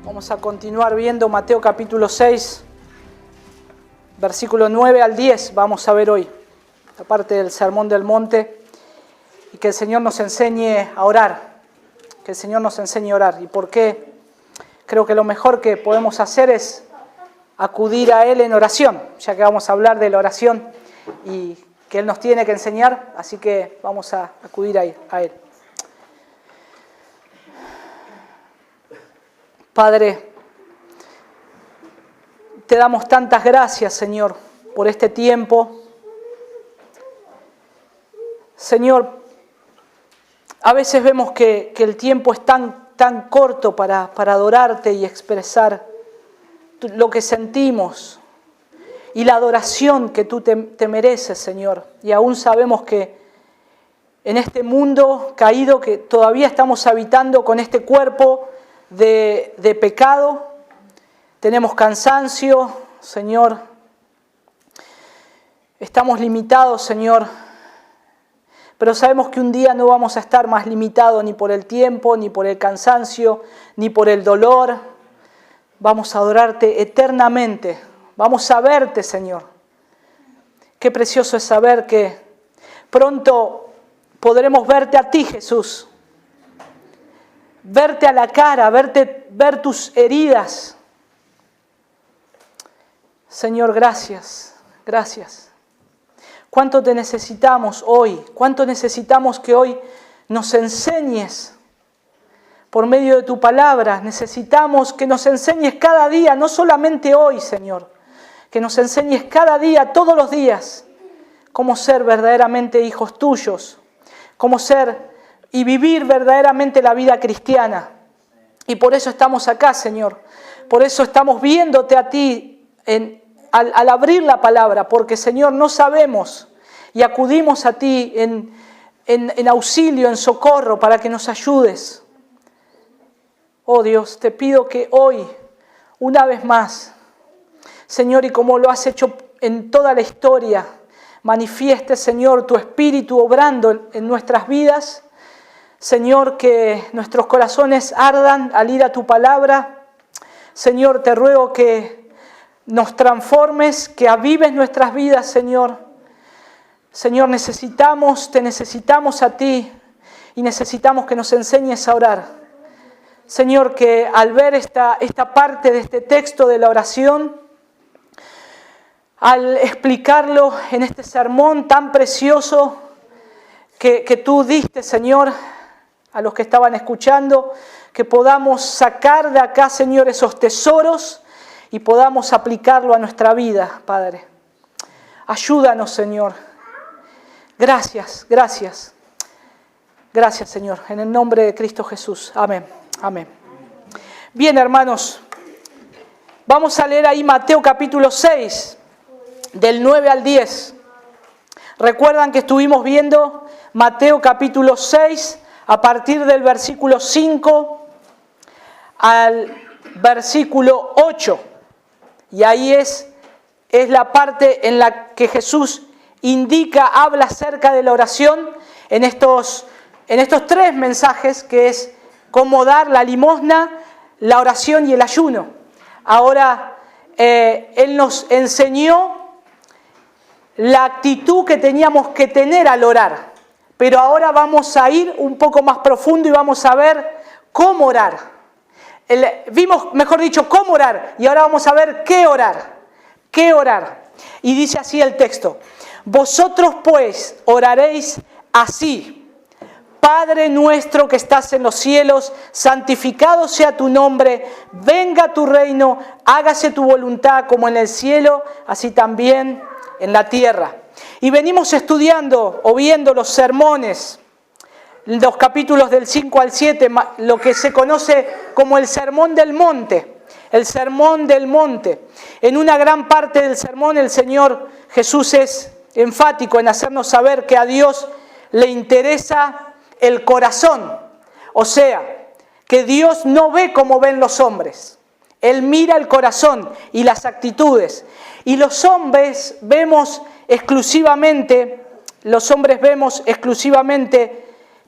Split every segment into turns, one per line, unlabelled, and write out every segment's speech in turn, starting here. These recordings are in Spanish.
Vamos a continuar viendo Mateo capítulo 6, versículo 9 al 10. Vamos a ver hoy la parte del Sermón del Monte y que el Señor nos enseñe a orar. Que el Señor nos enseñe a orar. ¿Y por qué? Creo que lo mejor que podemos hacer es acudir a Él en oración, ya que vamos a hablar de la oración y que Él nos tiene que enseñar, así que vamos a acudir a Él. Padre, te damos tantas gracias, Señor, por este tiempo. Señor, a veces vemos que el tiempo es tan corto para adorarte y expresar lo que sentimos y la adoración que tú te mereces, Señor. Y aún sabemos que en este mundo caído que todavía estamos habitando con este cuerpo de pecado, tenemos cansancio, Señor. Estamos limitados, Señor. Pero sabemos que un día no vamos a estar más limitados ni por el tiempo, ni por el cansancio, ni por el dolor. Vamos a adorarte eternamente. Vamos a verte, Señor. Qué precioso es saber que pronto podremos verte a ti, Jesús. Verte a la cara, ver tus heridas. Señor, gracias, gracias. ¿Cuánto te necesitamos hoy? ¿Cuánto necesitamos que hoy nos enseñes por medio de tu palabra? Necesitamos que nos enseñes cada día, no solamente hoy, Señor, que nos enseñes cada día, todos los días, cómo ser verdaderamente hijos tuyos, cómo ser y vivir verdaderamente la vida cristiana. Y por eso estamos acá, Señor. Por eso estamos viéndote a ti al abrir la palabra, porque, Señor, no sabemos y acudimos a ti en auxilio, en socorro, para que nos ayudes. Oh Dios, te pido que hoy, una vez más, Señor, y como lo has hecho en toda la historia, manifieste, Señor, tu Espíritu obrando en nuestras vidas. Señor, que nuestros corazones ardan al ir a tu palabra. Señor, te ruego que nos transformes, que avives nuestras vidas, Señor. Señor, te necesitamos a ti y necesitamos que nos enseñes a orar. Señor, que al ver esta parte de este texto de la oración, al explicarlo en este sermón tan precioso que tú diste, Señor, a los que estaban escuchando, que podamos sacar de acá, Señor, esos tesoros y podamos aplicarlo a nuestra vida, Padre. Ayúdanos, Señor. Gracias, gracias. Gracias, Señor. En el nombre de Cristo Jesús. Amén. Amén. Bien, hermanos. Vamos a leer ahí Mateo capítulo 6, del 9 al 10. Recuerdan que estuvimos viendo Mateo capítulo 6, a partir del versículo 5 al versículo 8. Y ahí es la parte en la que Jesús habla acerca de la oración en estos tres mensajes, que es cómo dar la limosna, la oración y el ayuno. Ahora, Él nos enseñó la actitud que teníamos que tener al orar. Pero ahora vamos a ir un poco más profundo y vamos a ver cómo orar. Vimos, mejor dicho, cómo orar. Y ahora vamos a ver qué orar. ¿Qué orar? Y dice así el texto. Vosotros pues oraréis así. Padre nuestro que estás en los cielos, santificado sea tu nombre. Venga tu reino, hágase tu voluntad como en el cielo, así también en la tierra. Y venimos estudiando o viendo los sermones, los capítulos del 5 al 7, lo que se conoce como el Sermón del Monte. El Sermón del Monte. En una gran parte del sermón el Señor Jesús es enfático en hacernos saber que a Dios le interesa el corazón. O sea, que Dios no ve como ven los hombres. Él mira el corazón y las actitudes. Y los hombres vemos exclusivamente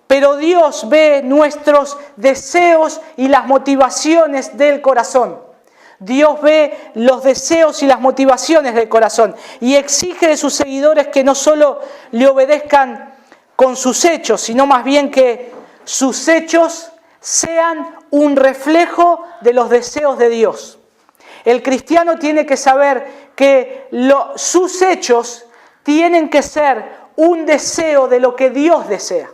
pero Dios ve nuestros deseos y las motivaciones del corazón. Dios ve los deseos y las motivaciones del corazón y exige de sus seguidores que no solo le obedezcan con sus hechos, sino más bien que sus hechos sean un reflejo de los deseos de Dios. El cristiano tiene que saber que sus hechos tienen que ser un deseo de lo que Dios desea.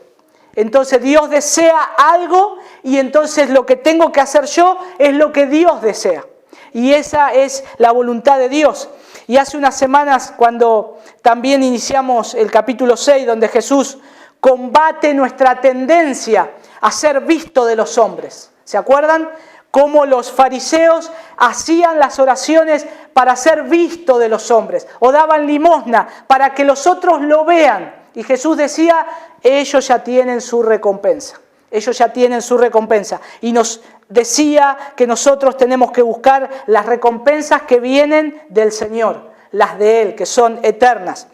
Entonces Dios desea algo y entonces lo que tengo que hacer yo es lo que Dios desea. Y esa es la voluntad de Dios. Y hace unas semanas, cuando también iniciamos el capítulo 6, donde Jesús combate nuestra tendencia a ser visto de los hombres. ¿Se acuerdan? Cómo los fariseos hacían las oraciones para ser visto de los hombres, o daban limosna para que los otros lo vean. Y Jesús decía, ellos ya tienen su recompensa. Ellos ya tienen su recompensa. Y nos decía que nosotros tenemos que buscar las recompensas que vienen del Señor, las de Él, que son eternas.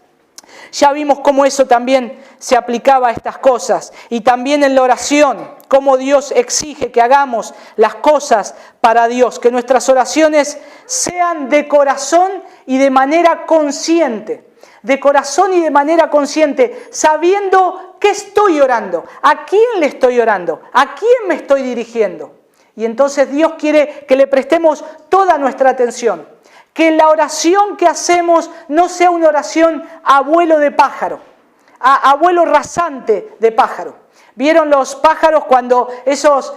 Ya vimos cómo eso también se aplicaba a estas cosas. Y también en la oración, cómo Dios exige que hagamos las cosas para Dios. Que nuestras oraciones sean de corazón y de manera consciente. De corazón y de manera consciente, sabiendo qué estoy orando, a quién le estoy orando, a quién me estoy dirigiendo. Y entonces Dios quiere que le prestemos toda nuestra atención. Que la oración que hacemos no sea una oración a vuelo de pájaro, a vuelo rasante de pájaro. ¿Vieron los pájaros cuando esos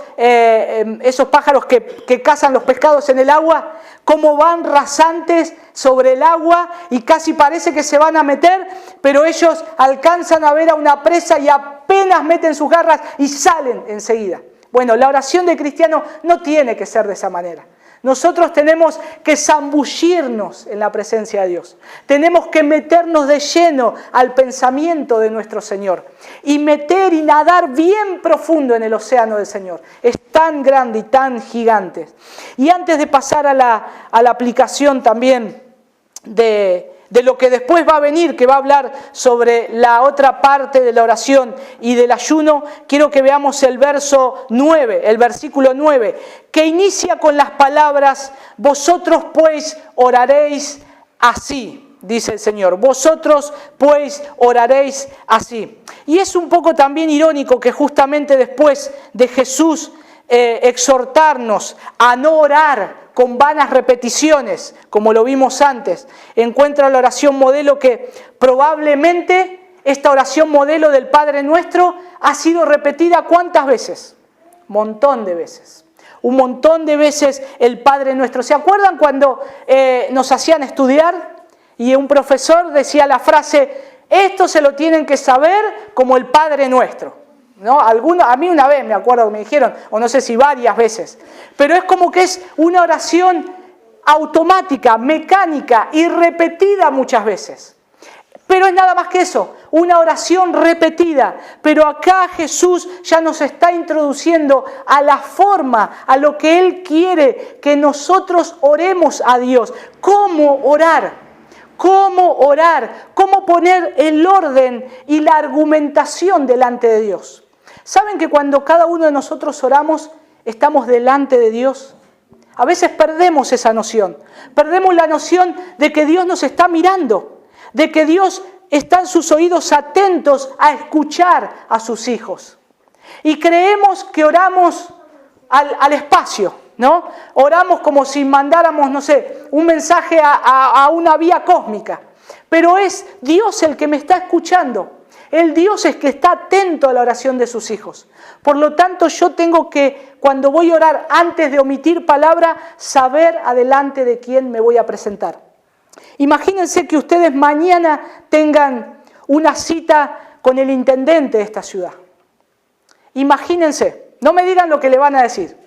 pájaros que cazan los pescados en el agua? Cómo van rasantes sobre el agua y casi parece que se van a meter, pero ellos alcanzan a ver a una presa y apenas meten sus garras y salen enseguida. Bueno, la oración del cristiano no tiene que ser de esa manera. Nosotros tenemos que zambullirnos en la presencia de Dios. Tenemos que meternos de lleno al pensamiento de nuestro Señor. Y meter y nadar bien profundo en el océano del Señor. Es tan grande y tan gigante. Y antes de pasar a la aplicación también de lo que después va a venir, que va a hablar sobre la otra parte de la oración y del ayuno, quiero que veamos el verso 9, el versículo 9, que inicia con las palabras, vosotros pues oraréis así, dice el Señor, vosotros pues oraréis así. Y es un poco también irónico que justamente después de Jesús exhortarnos a no orar con vanas repeticiones, como lo vimos antes, encuentra la oración modelo que probablemente esta oración modelo del Padre Nuestro ha sido repetida ¿cuántas veces? Montón de veces. Un montón de veces el Padre Nuestro. ¿Se acuerdan cuando nos hacían estudiar y un profesor decía la frase, esto se lo tienen que saber como el Padre Nuestro? ¿No? A mí una vez me acuerdo que me dijeron, o no sé si varias veces, pero es como que es una oración automática, mecánica y repetida muchas veces. Pero es nada más que eso, una oración repetida. Pero acá Jesús ya nos está introduciendo a la forma, a lo que Él quiere que nosotros oremos a Dios. ¿Cómo orar? ¿Cómo orar? ¿Cómo poner el orden y la argumentación delante de Dios? ¿Saben que cuando cada uno de nosotros oramos, estamos delante de Dios? A veces perdemos esa noción. Perdemos la noción de que Dios nos está mirando, de que Dios está en sus oídos atentos a escuchar a sus hijos. Y creemos que oramos al espacio, ¿no? Oramos como si mandáramos, no sé, un mensaje a una vía cósmica. Pero es Dios el que me está escuchando. El Dios es que está atento a la oración de sus hijos. Por lo tanto, yo tengo que, cuando voy a orar, antes de omitir palabra, saber adelante de quién me voy a presentar. Imagínense que ustedes mañana tengan una cita con el intendente de esta ciudad. Imagínense. No me digan lo que le van a decir,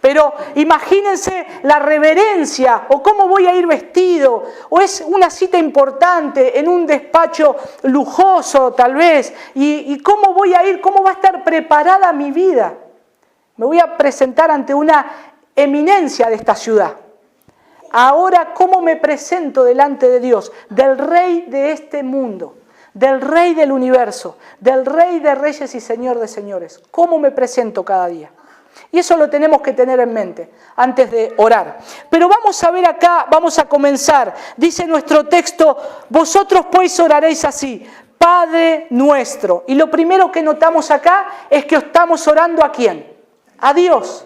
pero imagínense la reverencia o cómo voy a ir vestido, o es una cita importante en un despacho lujoso tal vez, y cómo voy a ir, cómo va a estar preparada mi vida. Me voy a presentar ante una eminencia de esta ciudad. Ahora, ¿cómo me presento delante de Dios, del Rey de este mundo, del Rey del universo, del Rey de reyes y Señor de señores. ¿Cómo me presento cada día? Y eso lo tenemos que tener en mente antes de orar. Pero vamos a ver acá, vamos a comenzar. Dice nuestro texto, vosotros pues oraréis así, Padre nuestro. Y lo primero que notamos acá es que estamos orando ¿a quién? A Dios.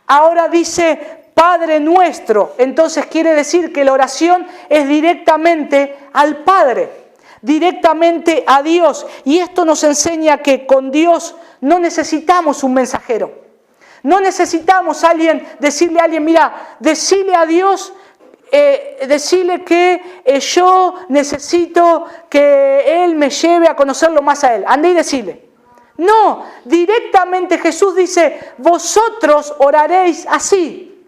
Ahora dice Padre nuestro. Entonces quiere decir que la oración es directamente al Padre, directamente a Dios. Y esto nos enseña que con Dios no necesitamos un mensajero. No necesitamos decirle a alguien, mira, decirle a Dios, decirle que yo necesito que Él me lleve a conocerlo más a Él. Andé y decirle. No, directamente Jesús dice, vosotros oraréis así.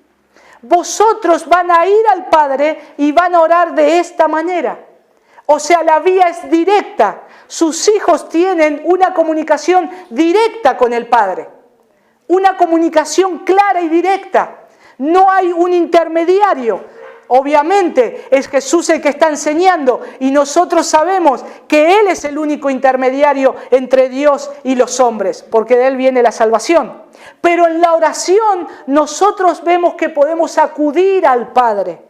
Vosotros van a ir al Padre y van a orar de esta manera. O sea, la vía es directa. Sus hijos tienen una comunicación directa con el Padre. Una comunicación clara y directa. No hay un intermediario. Obviamente es Jesús el que está enseñando y nosotros sabemos que Él es el único intermediario entre Dios y los hombres, porque de Él viene la salvación. Pero en la oración nosotros vemos que podemos acudir al Padre.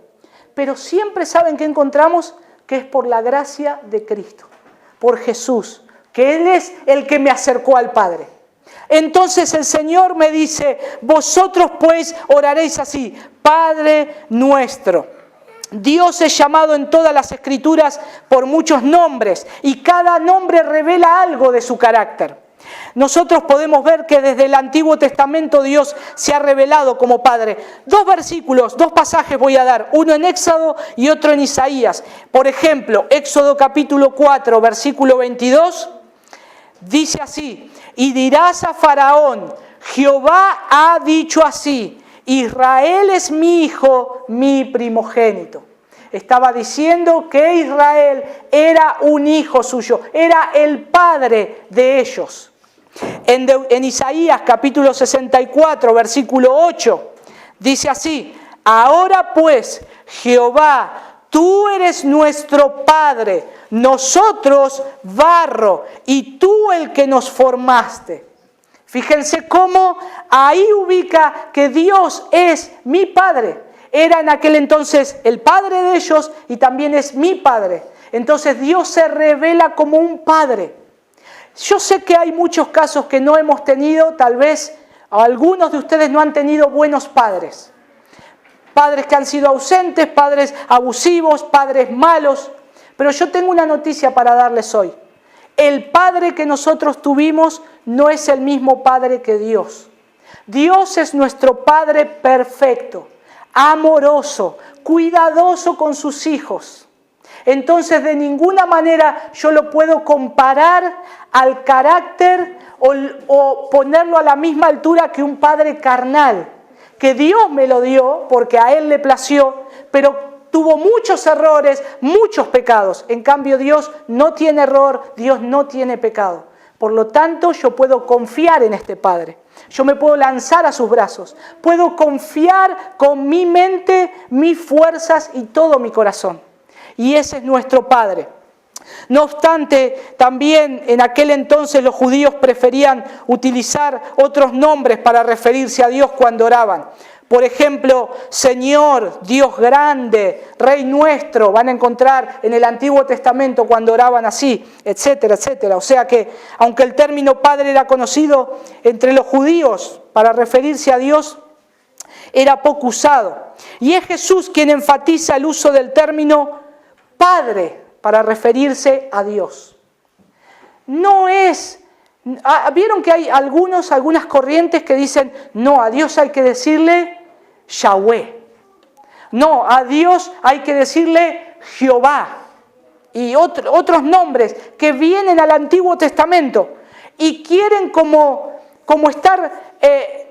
Pero siempre saben que encontramos que es por la gracia de Cristo, por Jesús, que Él es el que me acercó al Padre. Entonces el Señor me dice, vosotros pues oraréis así, Padre nuestro. Dios es llamado en todas las Escrituras por muchos nombres y cada nombre revela algo de su carácter. Nosotros podemos ver que desde el Antiguo Testamento Dios se ha revelado como Padre. 2 versículos, 2 pasajes voy a dar, uno en Éxodo y otro en Isaías. Por ejemplo, Éxodo capítulo 4, versículo 22, dice así, y dirás a Faraón, Jehová ha dicho así, Israel es mi hijo, mi primogénito. Estaba diciendo que Israel era un hijo suyo, era el padre de ellos. En Isaías capítulo 64, versículo 8, dice así, ahora pues, Jehová, tú eres nuestro Padre, nosotros barro, y tú el que nos formaste. Fíjense cómo ahí ubica que Dios es mi Padre. Era en aquel entonces el Padre de ellos y también es mi Padre. Entonces Dios se revela como un Padre. Yo sé que hay muchos casos que no hemos tenido, tal vez algunos de ustedes no han tenido buenos padres. Padres que han sido ausentes, padres abusivos, padres malos. Pero yo tengo una noticia para darles hoy. El Padre que nosotros tuvimos no es el mismo Padre que Dios. Dios es nuestro Padre perfecto, amoroso, cuidadoso con sus hijos. Entonces de ninguna manera yo lo puedo comparar al carácter o ponerlo a la misma altura que un padre carnal, que Dios me lo dio porque a Él le plació, pero tuvo muchos errores, muchos pecados. En cambio Dios no tiene error, Dios no tiene pecado. Por lo tanto yo puedo confiar en este Padre. Yo me puedo lanzar a sus brazos. Puedo confiar con mi mente, mis fuerzas y todo mi corazón. Y ese es nuestro Padre. No obstante, también en aquel entonces los judíos preferían utilizar otros nombres para referirse a Dios cuando oraban. Por ejemplo, Señor, Dios grande, Rey nuestro, van a encontrar en el Antiguo Testamento cuando oraban así, etcétera, etcétera. O sea que, aunque el término Padre era conocido entre los judíos para referirse a Dios, era poco usado. Y es Jesús quien enfatiza el uso del término Padre para referirse a Dios. No es... ¿Vieron que hay algunas corrientes que dicen, no, a Dios hay que decirle Yahweh? No, a Dios hay que decirle Jehová. Y otros nombres que vienen al Antiguo Testamento y quieren como estar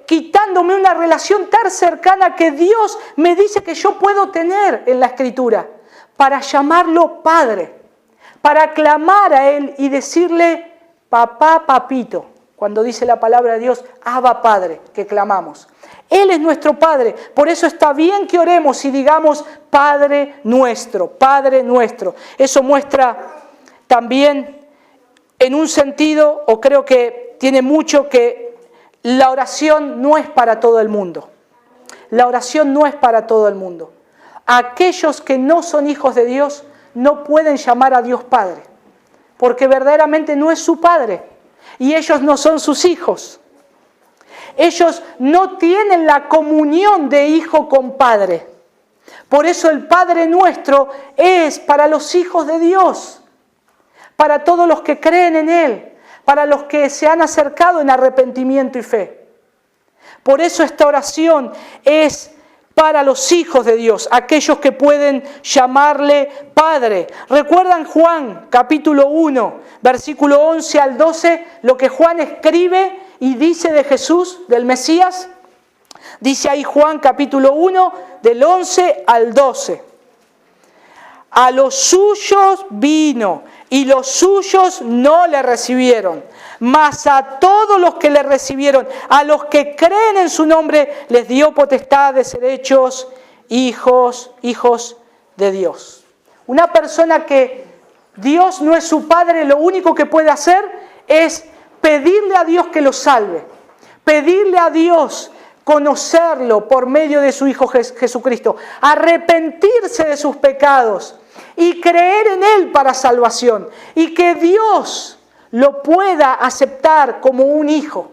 quitándome una relación tan cercana que Dios me dice que yo puedo tener en la Escritura, para llamarlo Padre, para clamar a Él y decirle papá, papito, cuando dice la palabra de Dios, Abba Padre, que clamamos. Él es nuestro Padre, por eso está bien que oremos y digamos Padre nuestro, Padre nuestro. Eso muestra también en un sentido, o creo que tiene mucho, que la oración no es para todo el mundo. La oración no es para todo el mundo. Aquellos que no son hijos de Dios no pueden llamar a Dios Padre, porque verdaderamente no es su Padre y ellos no son sus hijos. Ellos no tienen la comunión de hijo con Padre. Por eso el Padre nuestro es para los hijos de Dios, para todos los que creen en Él, para los que se han acercado en arrepentimiento y fe. Por eso esta oración es para los hijos de Dios, aquellos que pueden llamarle Padre. ¿Recuerdan Juan capítulo 1, versículo 11 al 12, lo que Juan escribe y dice de Jesús, del Mesías? Dice ahí Juan capítulo 1, del 11 al 12. A los suyos vino y los suyos no le recibieron. Mas a todos los que le recibieron, a los que creen en su nombre, les dio potestad de ser hechos hijos de Dios. Una persona que Dios no es su Padre, lo único que puede hacer es pedirle a Dios que lo salve. Pedirle a Dios conocerlo por medio de su Hijo Jesucristo. Arrepentirse de sus pecados y creer en Él para salvación. Y que Dios lo pueda aceptar como un hijo,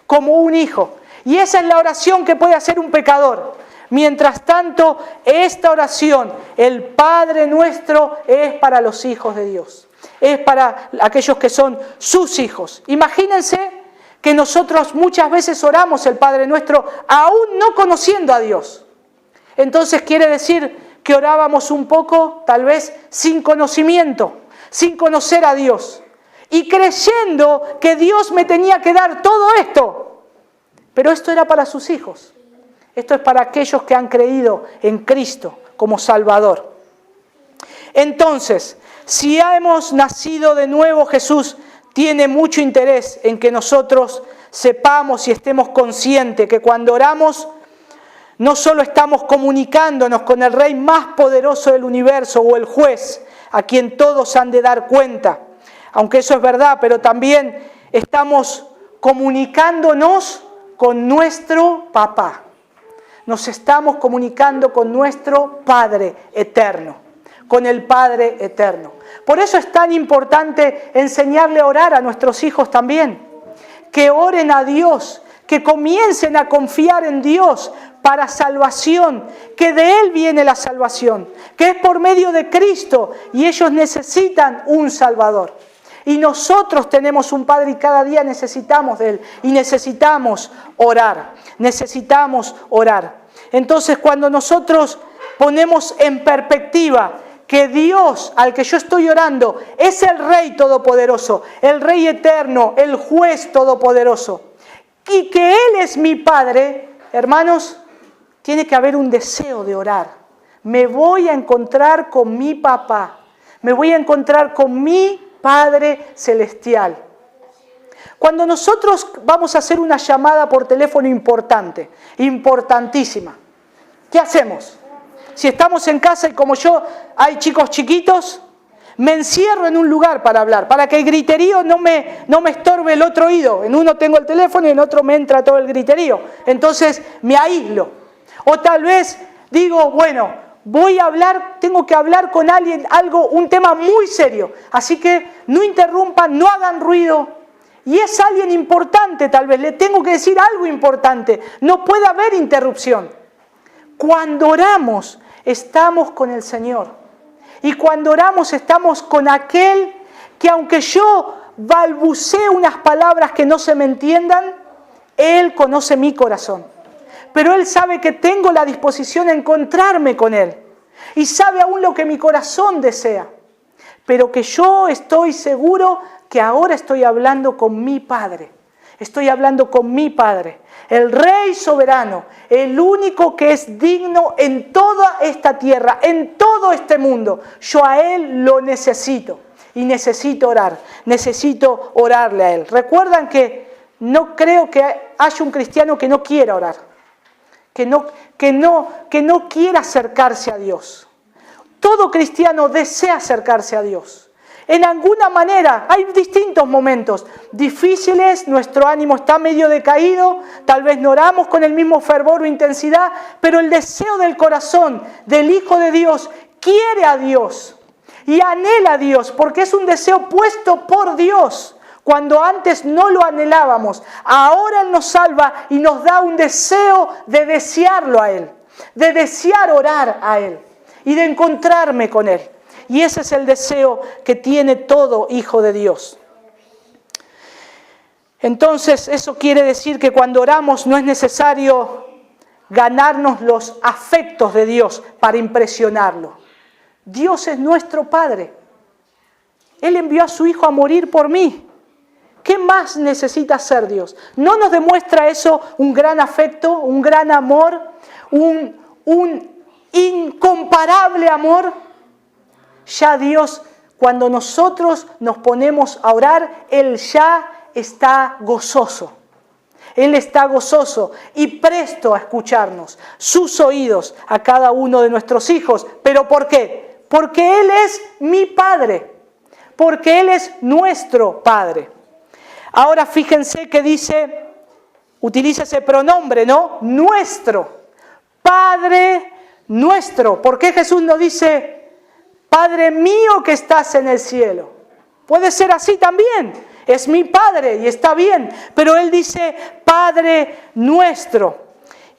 como un hijo. Y esa es la oración que puede hacer un pecador. Mientras tanto, esta oración, el Padre nuestro, es para los hijos de Dios. Es para aquellos que son sus hijos. Imagínense que nosotros muchas veces oramos el Padre nuestro aún no conociendo a Dios. Entonces quiere decir que orábamos un poco, tal vez, sin conocimiento, sin conocer a Dios. Y creyendo que Dios me tenía que dar todo esto. Pero esto era para sus hijos. Esto es para aquellos que han creído en Cristo como Salvador. Entonces, si hemos nacido de nuevo, Jesús tiene mucho interés en que nosotros sepamos y estemos conscientes que cuando oramos, no solo estamos comunicándonos con el Rey más poderoso del universo o el juez, a quien todos han de dar cuenta, aunque eso es verdad, pero también estamos comunicándonos con nuestro Papá. Nos estamos comunicando con nuestro Padre eterno, con el Padre eterno. Por eso es tan importante enseñarle a orar a nuestros hijos también. Que oren a Dios, que comiencen a confiar en Dios para salvación, que de Él viene la salvación, que es por medio de Cristo y ellos necesitan un Salvador. Y nosotros tenemos un Padre y cada día necesitamos de Él y necesitamos orar, necesitamos orar. Entonces cuando nosotros ponemos en perspectiva que Dios al que yo estoy orando es el Rey Todopoderoso, el Rey Eterno, el Juez Todopoderoso, y que Él es mi Padre, hermanos, tiene que haber un deseo de orar. Me voy a encontrar con mi papá, me voy a encontrar con mi Padre Celestial. Cuando nosotros vamos a hacer una llamada por teléfono importante, importantísima, ¿qué hacemos? Si estamos en casa y como yo hay chicos chiquitos, me encierro en un lugar para hablar, para que el griterío no me estorbe el otro oído. En uno tengo el teléfono y en otro me entra todo el griterío. Entonces me aíslo. O tal vez digo, bueno, voy a hablar, tengo que hablar con alguien, un tema muy serio. Así que no interrumpan, no hagan ruido. Y es alguien importante tal vez, le tengo que decir algo importante. No puede haber interrupción. Cuando oramos, estamos con el Señor. Y cuando oramos estamos con aquel que aunque yo balbucee unas palabras que no se me entiendan, Él conoce mi corazón. Pero Él sabe que tengo la disposición a encontrarme con Él. Y sabe aún lo que mi corazón desea. Pero que yo estoy seguro que ahora estoy hablando con mi Padre. Estoy hablando con mi Padre. El Rey soberano, el único que es digno en toda esta tierra, en todo este mundo. Yo a Él lo necesito y necesito orar, necesito orarle a Él. Recuerdan que no creo que haya un cristiano que no quiera orar, que no quiera acercarse a Dios. Todo cristiano desea acercarse a Dios. En alguna manera, hay distintos momentos difíciles, nuestro ánimo está medio decaído, tal vez no oramos con el mismo fervor o intensidad, pero el deseo del corazón del Hijo de Dios quiere a Dios y anhela a Dios, porque es un deseo puesto por Dios. Cuando antes no lo anhelábamos, ahora Él nos salva y nos da un deseo de desearlo a Él, de desear orar a Él y de encontrarme con Él. Y ese es el deseo que tiene todo hijo de Dios. Entonces, eso quiere decir que cuando oramos no es necesario ganarnos los afectos de Dios para impresionarlo. Dios es nuestro Padre. Él envió a su Hijo a morir por mí. ¿Qué más necesita hacer Dios? ¿No nos demuestra eso un gran afecto, un gran amor, un incomparable amor? Ya Dios, cuando nosotros nos ponemos a orar, Él ya está gozoso. Él está gozoso y presto a escucharnos, sus oídos a cada uno de nuestros hijos. ¿Pero por qué? Porque Él es mi Padre, porque Él es nuestro Padre. Ahora fíjense que dice, utiliza ese pronombre, ¿no? Nuestro, Padre nuestro. ¿Por qué Jesús no dice Padre mío que estás en el cielo? Puede ser así también. Es mi Padre y está bien. Pero Él dice Padre nuestro.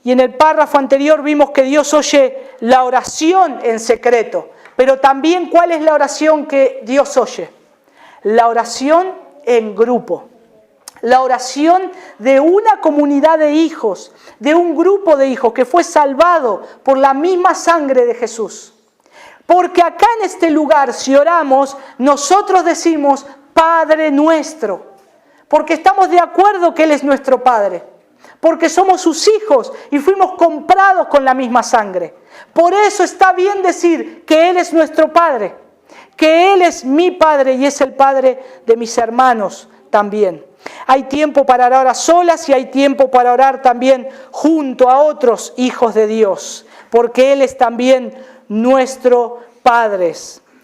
Y en el párrafo anterior vimos que Dios oye la oración en secreto. Pero también, ¿cuál es la oración que Dios oye? La oración en grupo. La oración de una comunidad de hijos, de un grupo de hijos que fue salvado por la misma sangre de Jesús. Porque acá en este lugar, si oramos, nosotros decimos Padre nuestro. Porque estamos de acuerdo que Él es nuestro Padre. Porque somos sus hijos y fuimos comprados con la misma sangre. Por eso está bien decir que Él es nuestro Padre. Que Él es mi Padre y es el Padre de mis hermanos también. Hay tiempo para orar a solas y hay tiempo para orar también junto a otros hijos de Dios. Porque Él es también nuestro Padre.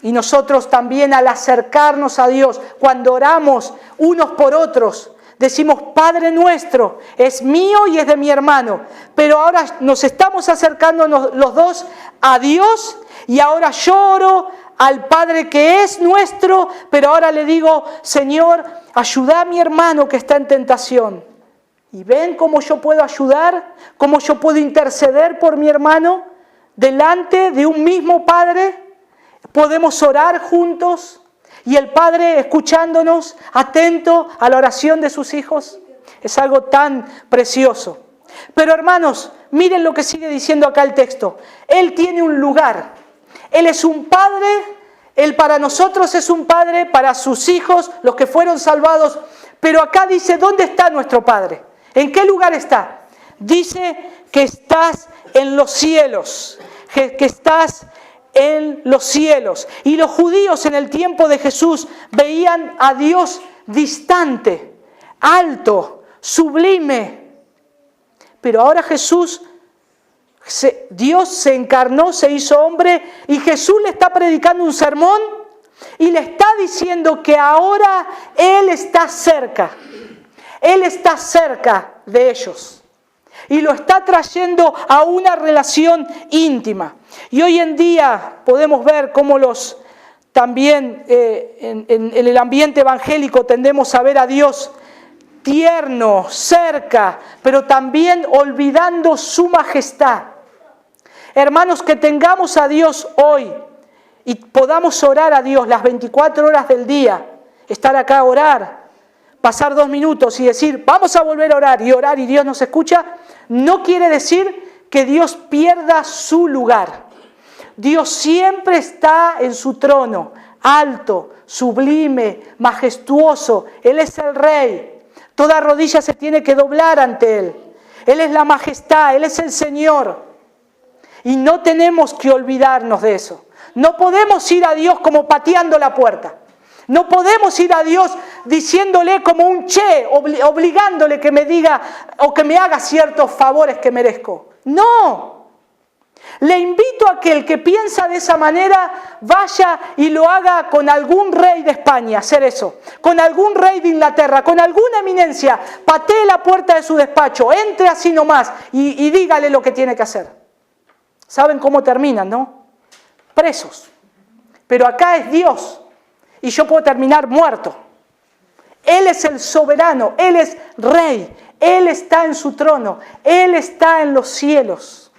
Y nosotros también al acercarnos a Dios, cuando oramos unos por otros, decimos Padre nuestro, es mío y es de mi hermano. Pero ahora nos estamos acercando los dos a Dios y ahora yo oro al Padre que es nuestro, pero ahora le digo, Señor, ayuda a mi hermano que está en tentación. ¿Y ven cómo yo puedo ayudar? ¿Cómo yo puedo interceder por mi hermano? Delante de un mismo Padre, podemos orar juntos y el Padre escuchándonos, atento a la oración de sus hijos. Es algo tan precioso. Pero hermanos, miren lo que sigue diciendo acá el texto. Él tiene un lugar. Él es un Padre. Él para nosotros es un Padre, para sus hijos, los que fueron salvados. Pero acá dice, ¿dónde está nuestro Padre? ¿En qué lugar está? Dice que estás en los cielos, que estás en los cielos. Y los judíos en el tiempo de Jesús veían a Dios distante, alto, sublime. Pero ahora Dios se encarnó, se hizo hombre y Jesús le está predicando un sermón y le está diciendo que ahora Él está cerca. Él está cerca de ellos. Y lo está trayendo a una relación íntima. Y hoy en día podemos ver cómo también en el ambiente evangélico tendemos a ver a Dios tierno, cerca, pero también olvidando su majestad. Hermanos, que tengamos a Dios hoy y podamos orar a Dios las 24 horas del día, estar acá a orar, pasar 2 minutos y decir, vamos a volver a orar y Dios nos escucha, no quiere decir que Dios pierda su lugar. Dios siempre está en su trono, alto, sublime, majestuoso. Él es el Rey. Toda rodilla se tiene que doblar ante Él. Él es la majestad, Él es el Señor. Y no tenemos que olvidarnos de eso. No podemos ir a Dios como pateando la puerta. No podemos ir a Dios diciéndole como un che, obligándole que me diga o que me haga ciertos favores que merezco. No. Le invito a que el que piensa de esa manera vaya y lo haga con algún rey de España, hacer eso, con algún rey de Inglaterra, con alguna eminencia, patee la puerta de su despacho, entre así nomás y dígale lo que tiene que hacer. ¿Saben cómo terminan, no? Presos. Pero acá es Dios y yo puedo terminar muerto. Él es el soberano, Él es rey, Él está en su trono, Él está en los cielos,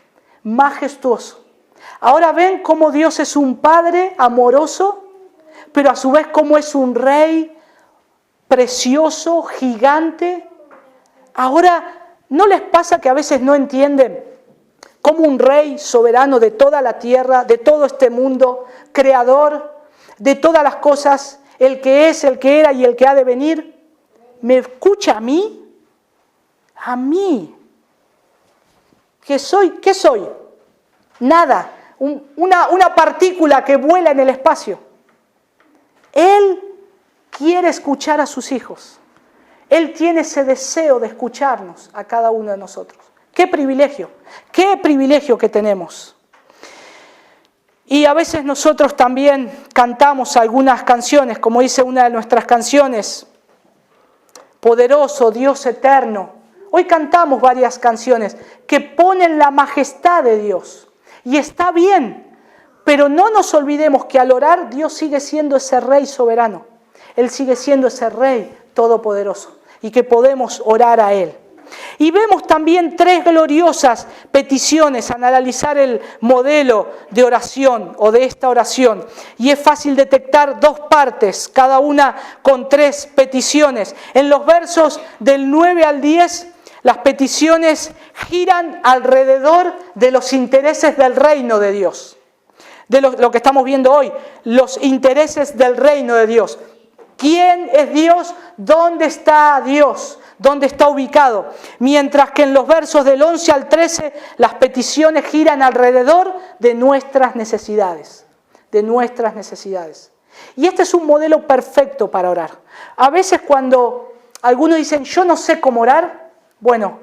majestuoso. Ahora ven cómo Dios es un Padre amoroso, pero a su vez cómo es un Rey precioso, gigante. Ahora, ¿no les pasa que a veces no entienden cómo un Rey soberano de toda la tierra, de todo este mundo, creador de todas las cosas, el que es, el que era y el que ha de venir, me escucha a mí? A mí. ¿Qué soy? ¿Qué soy? Nada. Una partícula que vuela en el espacio. Él quiere escuchar a sus hijos. Él tiene ese deseo de escucharnos a cada uno de nosotros. ¡Qué privilegio! ¡Qué privilegio que tenemos! Y a veces nosotros también cantamos algunas canciones, como dice una de nuestras canciones, Poderoso Dios eterno. Hoy cantamos varias canciones que ponen la majestad de Dios. Y está bien, pero no nos olvidemos que al orar Dios sigue siendo ese Rey soberano. Él sigue siendo ese Rey todopoderoso y que podemos orar a Él. Y vemos también 3 gloriosas peticiones al analizar el modelo de oración o de esta oración. Y es fácil detectar 2 partes, cada una con 3 peticiones. En los versos del 9 al 10, las peticiones giran alrededor de los intereses del reino de Dios. De lo que estamos viendo hoy, los intereses del reino de Dios. ¿Quién es Dios? ¿Dónde está Dios? ¿Dónde está ubicado? Mientras que en los versos del 11 al 13 las peticiones giran alrededor de nuestras necesidades. De nuestras necesidades. Y este es un modelo perfecto para orar. A veces cuando algunos dicen, yo no sé cómo orar, bueno,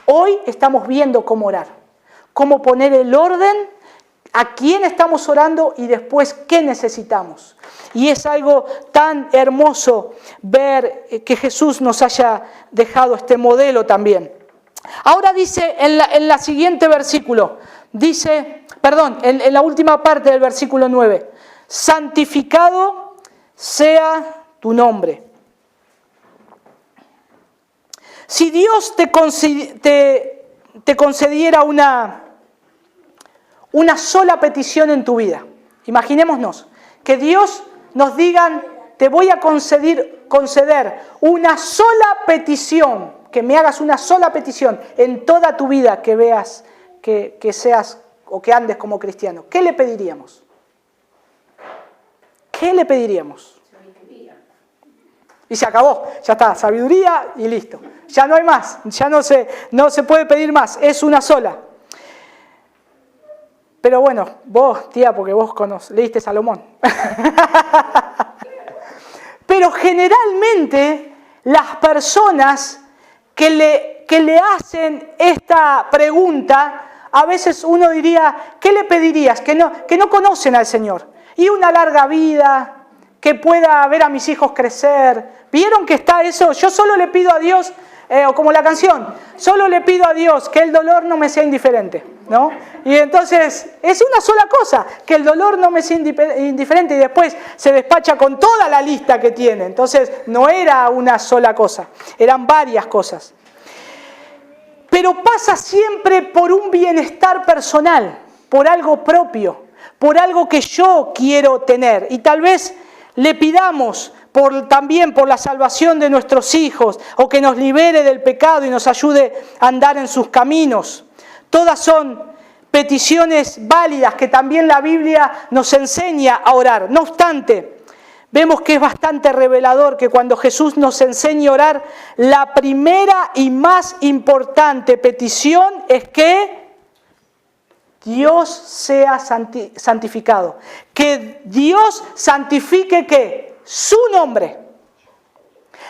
hoy estamos viendo cómo orar. Cómo poner el orden, a quién estamos orando y después qué necesitamos. Y es algo tan hermoso ver que Jesús nos haya dejado este modelo también. Ahora dice en la siguiente versículo, en la última parte del versículo 9, santificado sea tu nombre. Si Dios te concediera una sola petición en tu vida, imaginémonos que Dios nos digan, te voy a conceder una sola petición, que me hagas una sola petición en toda tu vida que veas que seas o que andes como cristiano. ¿Qué le pediríamos? ¿Qué le pediríamos? Y se acabó, ya está, sabiduría y listo. Ya no hay más, ya no se puede pedir más, es una sola. Pero bueno, vos, tía, porque vos leíste Salomón. Pero generalmente las personas que le hacen esta pregunta, a veces uno diría, ¿qué le pedirías? Que no conocen al Señor. Y una larga vida, que pueda ver a mis hijos crecer. ¿Vieron que está eso? Yo solo le pido a Dios, o como la canción, solo le pido a Dios que el dolor no me sea indiferente, ¿no? Y entonces es una sola cosa, que el dolor no me sea indiferente y después se despacha con toda la lista que tiene. Entonces no era una sola cosa, eran varias cosas. Pero pasa siempre por un bienestar personal, por algo propio, por algo que yo quiero tener. Y tal vez le pidamos también por la salvación de nuestros hijos, o que nos libere del pecado y nos ayude a andar en sus caminos. Todas son peticiones válidas que también la Biblia nos enseña a orar. No obstante, vemos que es bastante revelador que cuando Jesús nos enseña a orar, la primera y más importante petición es que Dios sea santificado. Que Dios santifique ¿qué? Su nombre.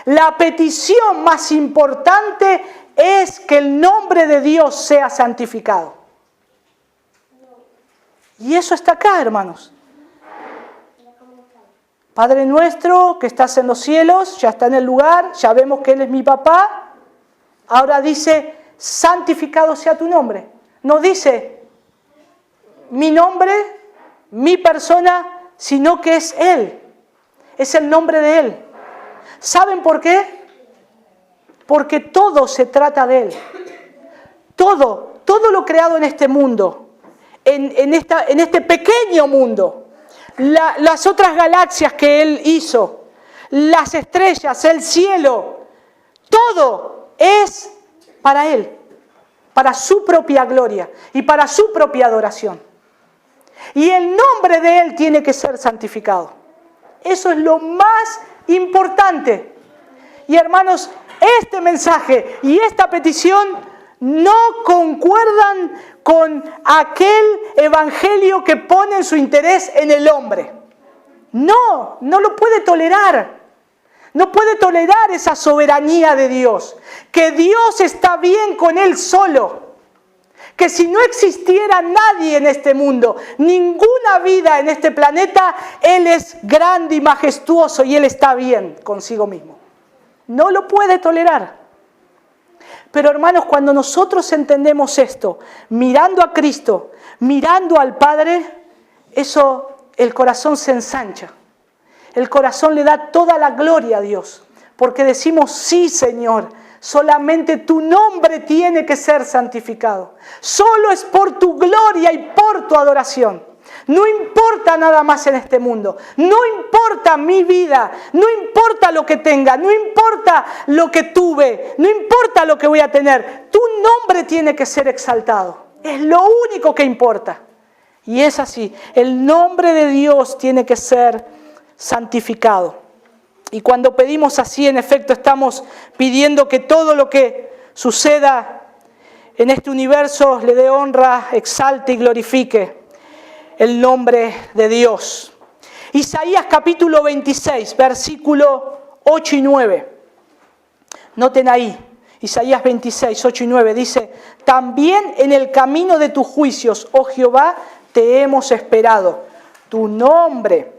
La petición más importante es que el nombre de Dios sea santificado. Y eso está acá, hermanos. Padre nuestro que estás en los cielos, ya está en el lugar, ya vemos que Él es mi papá. Ahora dice, santificado sea tu nombre. No dice mi nombre, mi persona, sino que es Él. Es el nombre de Él. ¿Saben por qué? Porque todo se trata de Él. Todo lo creado en este mundo, en este pequeño mundo, las otras galaxias que Él hizo, las estrellas, el cielo, todo es para Él, para su propia gloria y para su propia adoración. Y el nombre de Él tiene que ser santificado. Eso es lo más importante. Y hermanos, este mensaje y esta petición no concuerdan con aquel evangelio que pone su interés en el hombre. No lo puede tolerar. No puede tolerar esa soberanía de Dios. Que Dios está bien con Él solo. Que si no existiera nadie en este mundo, ninguna vida en este planeta, Él es grande y majestuoso y Él está bien consigo mismo. No lo puede tolerar. Pero hermanos, cuando nosotros entendemos esto, mirando a Cristo, mirando al Padre, eso, el corazón se ensancha. El corazón le da toda la gloria a Dios. Porque decimos, sí, Señor, solamente tu nombre tiene que ser santificado. Solo es por tu gloria y por tu adoración. No importa nada más en este mundo. No importa mi vida. No importa lo que tenga. No importa lo que tuve. No importa lo que voy a tener. Tu nombre tiene que ser exaltado. Es lo único que importa. Y es así. El nombre de Dios tiene que ser santificado. Y cuando pedimos así, en efecto, estamos pidiendo que todo lo que suceda en este universo le dé honra, exalte y glorifique el nombre de Dios. Isaías capítulo 26, versículo 8 y 9. Noten ahí, Isaías 26, 8 y 9 dice: también en el camino de tus juicios, oh Jehová, te hemos esperado. Tu nombre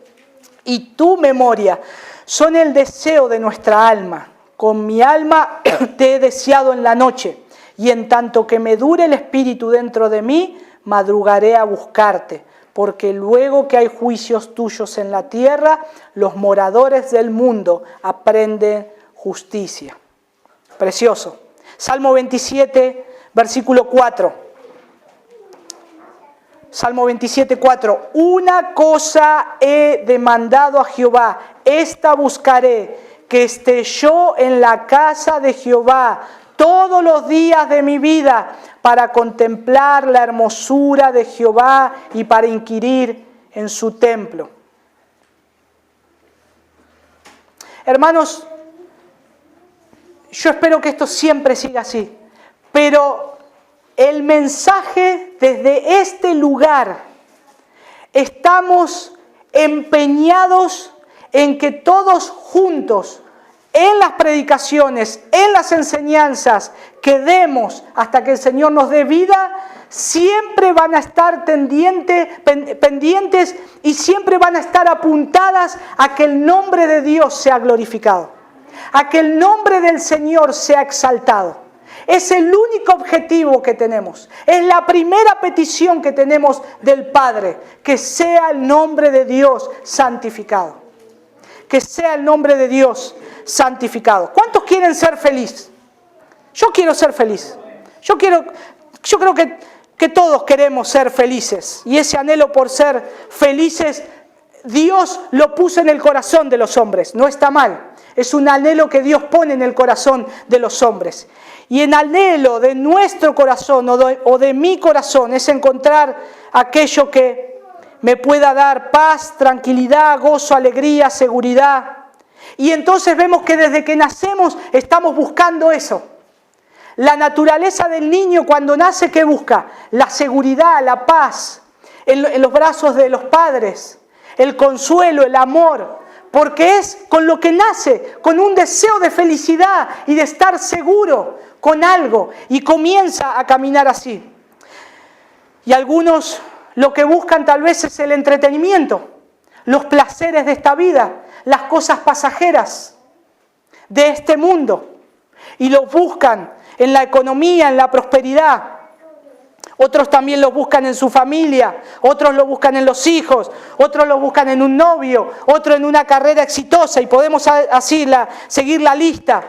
y tu memoria son el deseo de nuestra alma. Con mi alma te he deseado en la noche, y en tanto que me dure el espíritu dentro de mí, madrugaré a buscarte. Porque luego que hay juicios tuyos en la tierra, los moradores del mundo aprenden justicia. Precioso. Salmo 27, versículo 4. Salmo 27, 4. Una cosa he demandado a Jehová, esta buscaré, que esté yo en la casa de Jehová todos los días de mi vida, para contemplar la hermosura de Jehová y para inquirir en su templo. Hermanos, yo espero que esto siempre siga así, pero el mensaje desde este lugar, estamos empeñados en que todos juntos, en las predicaciones, en las enseñanzas que demos hasta que el Señor nos dé vida, siempre van a estar pendientes y siempre van a estar apuntadas a que el nombre de Dios sea glorificado, a que el nombre del Señor sea exaltado. Es el único objetivo que tenemos. Es la primera petición que tenemos del Padre, que sea el nombre de Dios santificado. Que sea el nombre de Dios santificado. ¿Cuántos quieren ser felices? Yo quiero ser feliz. Yo creo que todos queremos ser felices. Y ese anhelo por ser felices, Dios lo puso en el corazón de los hombres. No está mal. Es un anhelo que Dios pone en el corazón de los hombres. Y el anhelo de nuestro corazón o de mi corazón es encontrar aquello que me pueda dar paz, tranquilidad, gozo, alegría, seguridad. Y entonces vemos que desde que nacemos estamos buscando eso. La naturaleza del niño cuando nace, ¿qué busca? La seguridad, la paz, en los brazos de los padres, el consuelo, el amor, porque es con lo que nace, con un deseo de felicidad y de estar seguro con algo, y comienza a caminar así. Y algunos lo que buscan tal vez es el entretenimiento, los placeres de esta vida, las cosas pasajeras de este mundo. Y lo buscan en la economía, en la prosperidad. Otros también lo buscan en su familia, otros lo buscan en los hijos, otros lo buscan en un novio, otro en una carrera exitosa, y podemos así seguir la lista.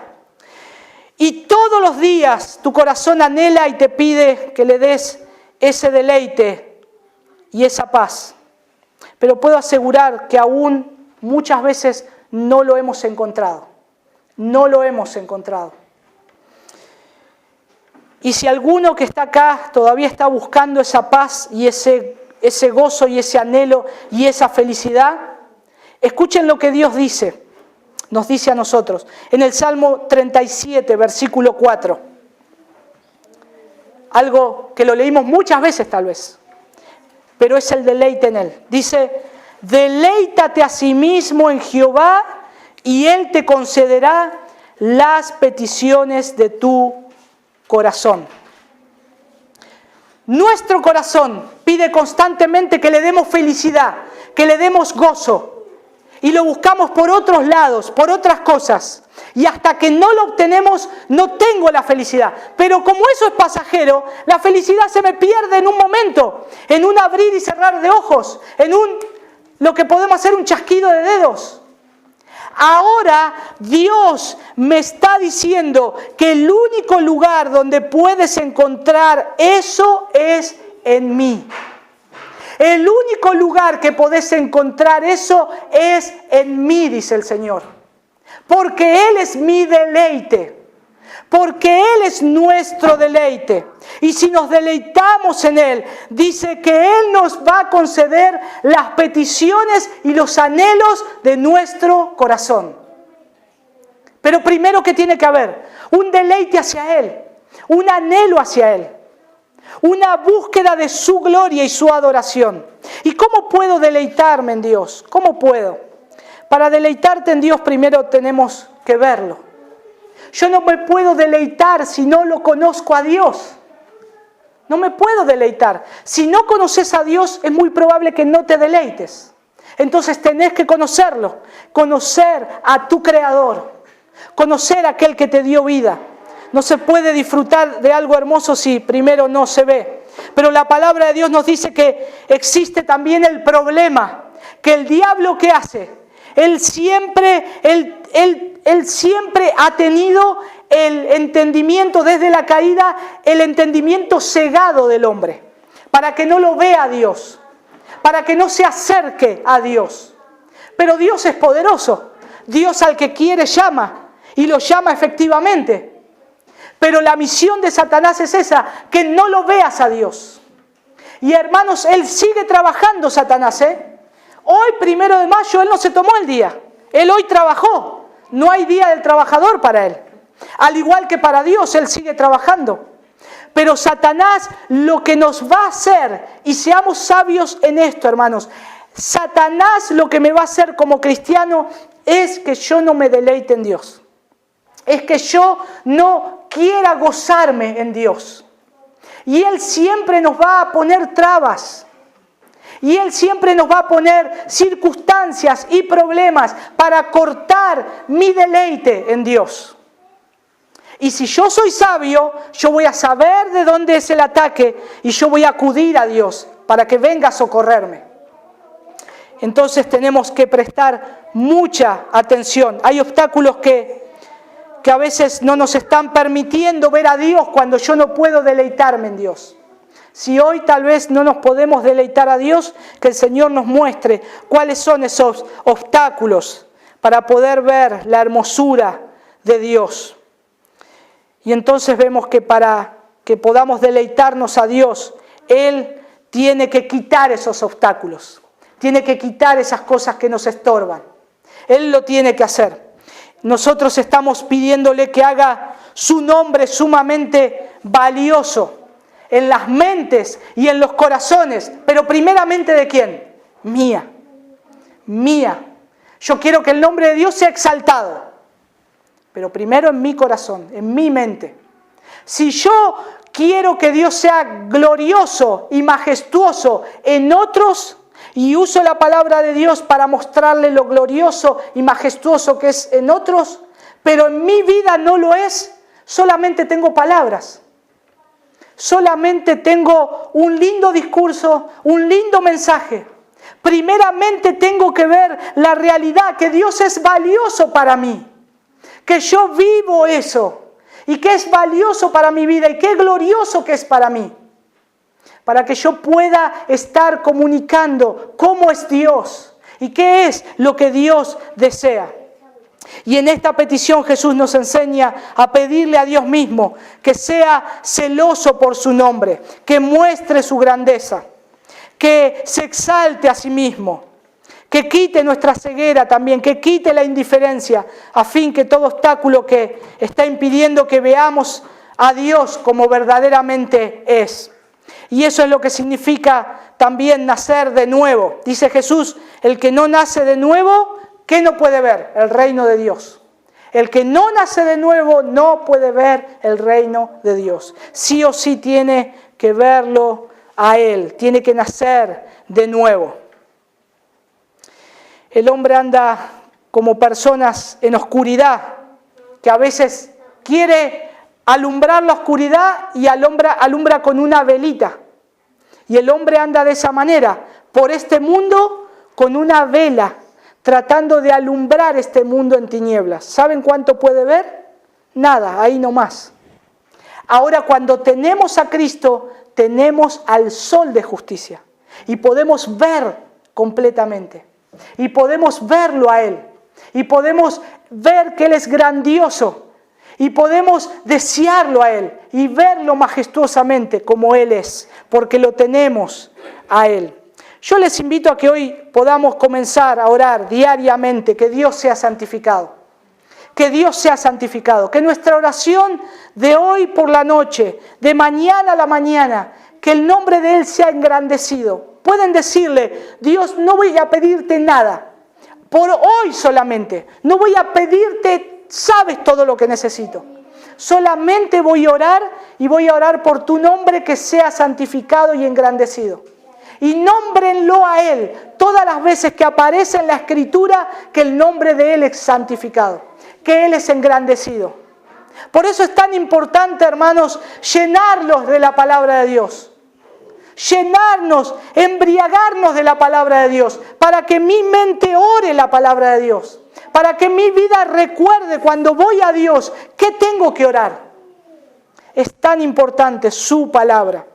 Y todos los días tu corazón anhela y te pide que le des ese deleite y esa paz. Pero puedo asegurar que aún muchas veces no lo hemos encontrado. No lo hemos encontrado. Y si alguno que está acá todavía está buscando esa paz y ese gozo y ese anhelo y esa felicidad, escuchen lo que Dios dice, nos dice a nosotros, en el Salmo 37, versículo 4. Algo que lo leímos muchas veces tal vez, pero es el deleite en Él. Dice, deleítate a sí mismo en Jehová y Él te concederá las peticiones de tu corazón. Nuestro corazón pide constantemente que le demos felicidad, que le demos gozo. Y lo buscamos por otros lados, por otras cosas. Y hasta que no lo obtenemos, no tengo la felicidad. Pero como eso es pasajero, la felicidad se me pierde en un momento. En un abrir y cerrar de ojos. En lo que podemos hacer un chasquido de dedos. Ahora Dios me está diciendo que el único lugar donde puedes encontrar eso es en mí. El único lugar que podés encontrar eso es en mí, dice el Señor. Porque Él es mi deleite. Porque Él es nuestro deleite. Y si nos deleitamos en Él, dice que Él nos va a conceder las peticiones y los anhelos de nuestro corazón. Pero primero, ¿qué tiene que haber? Un deleite hacia Él. Un anhelo hacia Él. Una búsqueda de su gloria y su adoración. ¿Y cómo puedo deleitarme en Dios? ¿Cómo puedo? Para deleitarte en Dios primero tenemos que verlo. Yo no me puedo deleitar si no lo conozco a Dios. No me puedo deleitar. Si no conoces a Dios, es muy probable que no te deleites. Entonces tenés que conocerlo. Conocer a tu Creador. Conocer a aquel que te dio vida. No se puede disfrutar de algo hermoso si primero no se ve. Pero la palabra de Dios nos dice que existe también el problema. Que el diablo, ¿qué hace? Él siempre ha tenido el entendimiento desde la caída, el entendimiento cegado del hombre. Para que no lo vea a Dios. Para que no se acerque a Dios. Pero Dios es poderoso. Dios al que quiere llama. Y lo llama efectivamente. Pero la misión de Satanás es esa, que no lo veas a Dios. Y hermanos, él sigue trabajando, Satanás, Hoy, 1 de mayo, él no se tomó el día. Él hoy trabajó. No hay día del trabajador para él. Al igual que para Dios, él sigue trabajando. Pero Satanás lo que nos va a hacer, y seamos sabios en esto, hermanos, Satanás lo que me va a hacer como cristiano es que yo no me deleite en Dios. Es que yo no quiera gozarme en Dios. Y Él siempre nos va a poner trabas. Y Él siempre nos va a poner circunstancias y problemas para cortar mi deleite en Dios. Y si yo soy sabio, yo voy a saber de dónde es el ataque y yo voy a acudir a Dios para que venga a socorrerme. Entonces tenemos que prestar mucha atención. Hay obstáculos que a veces no nos están permitiendo ver a Dios cuando yo no puedo deleitarme en Dios. Si hoy tal vez no nos podemos deleitar a Dios, que el Señor nos muestre cuáles son esos obstáculos para poder ver la hermosura de Dios. Y entonces vemos que para que podamos deleitarnos a Dios, Él tiene que quitar esos obstáculos. Tiene que quitar esas cosas que nos estorban. Él lo tiene que hacer. Nosotros estamos pidiéndole que haga su nombre sumamente valioso en las mentes y en los corazones. Pero primeramente, ¿de quién? Mía. Mía. Yo quiero que el nombre de Dios sea exaltado. Pero primero en mi corazón, en mi mente. Si yo quiero que Dios sea glorioso y majestuoso en otros, y uso la palabra de Dios para mostrarle lo glorioso y majestuoso que es en otros, pero en mi vida no lo es, solamente tengo palabras. Solamente tengo un lindo discurso, un lindo mensaje. Primeramente tengo que ver la realidad, que Dios es valioso para mí, que yo vivo eso y que es valioso para mi vida y qué glorioso que es para mí, para que yo pueda estar comunicando cómo es Dios y qué es lo que Dios desea. Y en esta petición Jesús nos enseña a pedirle a Dios mismo que sea celoso por su nombre, que muestre su grandeza, que se exalte a sí mismo, que quite nuestra ceguera también, que quite la indiferencia, a fin que todo obstáculo que está impidiendo que veamos a Dios como verdaderamente es. Y eso es lo que significa también nacer de nuevo. Dice Jesús, el que no nace de nuevo, ¿qué no puede ver? El reino de Dios. El que no nace de nuevo no puede ver el reino de Dios. Sí o sí tiene que verlo a Él, tiene que nacer de nuevo. El hombre anda como personas en oscuridad, que a veces quiere alumbrar la oscuridad y alumbra con una velita. Y el hombre anda de esa manera, por este mundo con una vela, tratando de alumbrar este mundo en tinieblas. ¿Saben cuánto puede ver? Nada, ahí nomás. Ahora, cuando tenemos a Cristo, tenemos al sol de justicia y podemos ver completamente y podemos verlo a Él y podemos ver que Él es grandioso y podemos desearlo a Él y verlo majestuosamente como Él es, porque lo tenemos a Él. Yo les invito a que hoy podamos comenzar a orar diariamente, que Dios sea santificado. Que Dios sea santificado. Que nuestra oración de hoy por la noche, de mañana a la mañana, que el nombre de Él sea engrandecido. Pueden decirle, Dios, no voy a pedirte nada, por hoy solamente. No voy a pedirte, sabes todo lo que necesito. Solamente voy a orar y voy a orar por tu nombre que sea santificado y engrandecido. Y nómbrenlo a Él todas las veces que aparece en la Escritura que el nombre de Él es santificado, que Él es engrandecido. Por eso es tan importante, hermanos, llenarlos de la palabra de Dios. Llenarnos, embriagarnos de la palabra de Dios, para que mi mente ore la palabra de Dios, para que mi vida recuerde cuando voy a Dios qué tengo que orar. Es tan importante su palabra.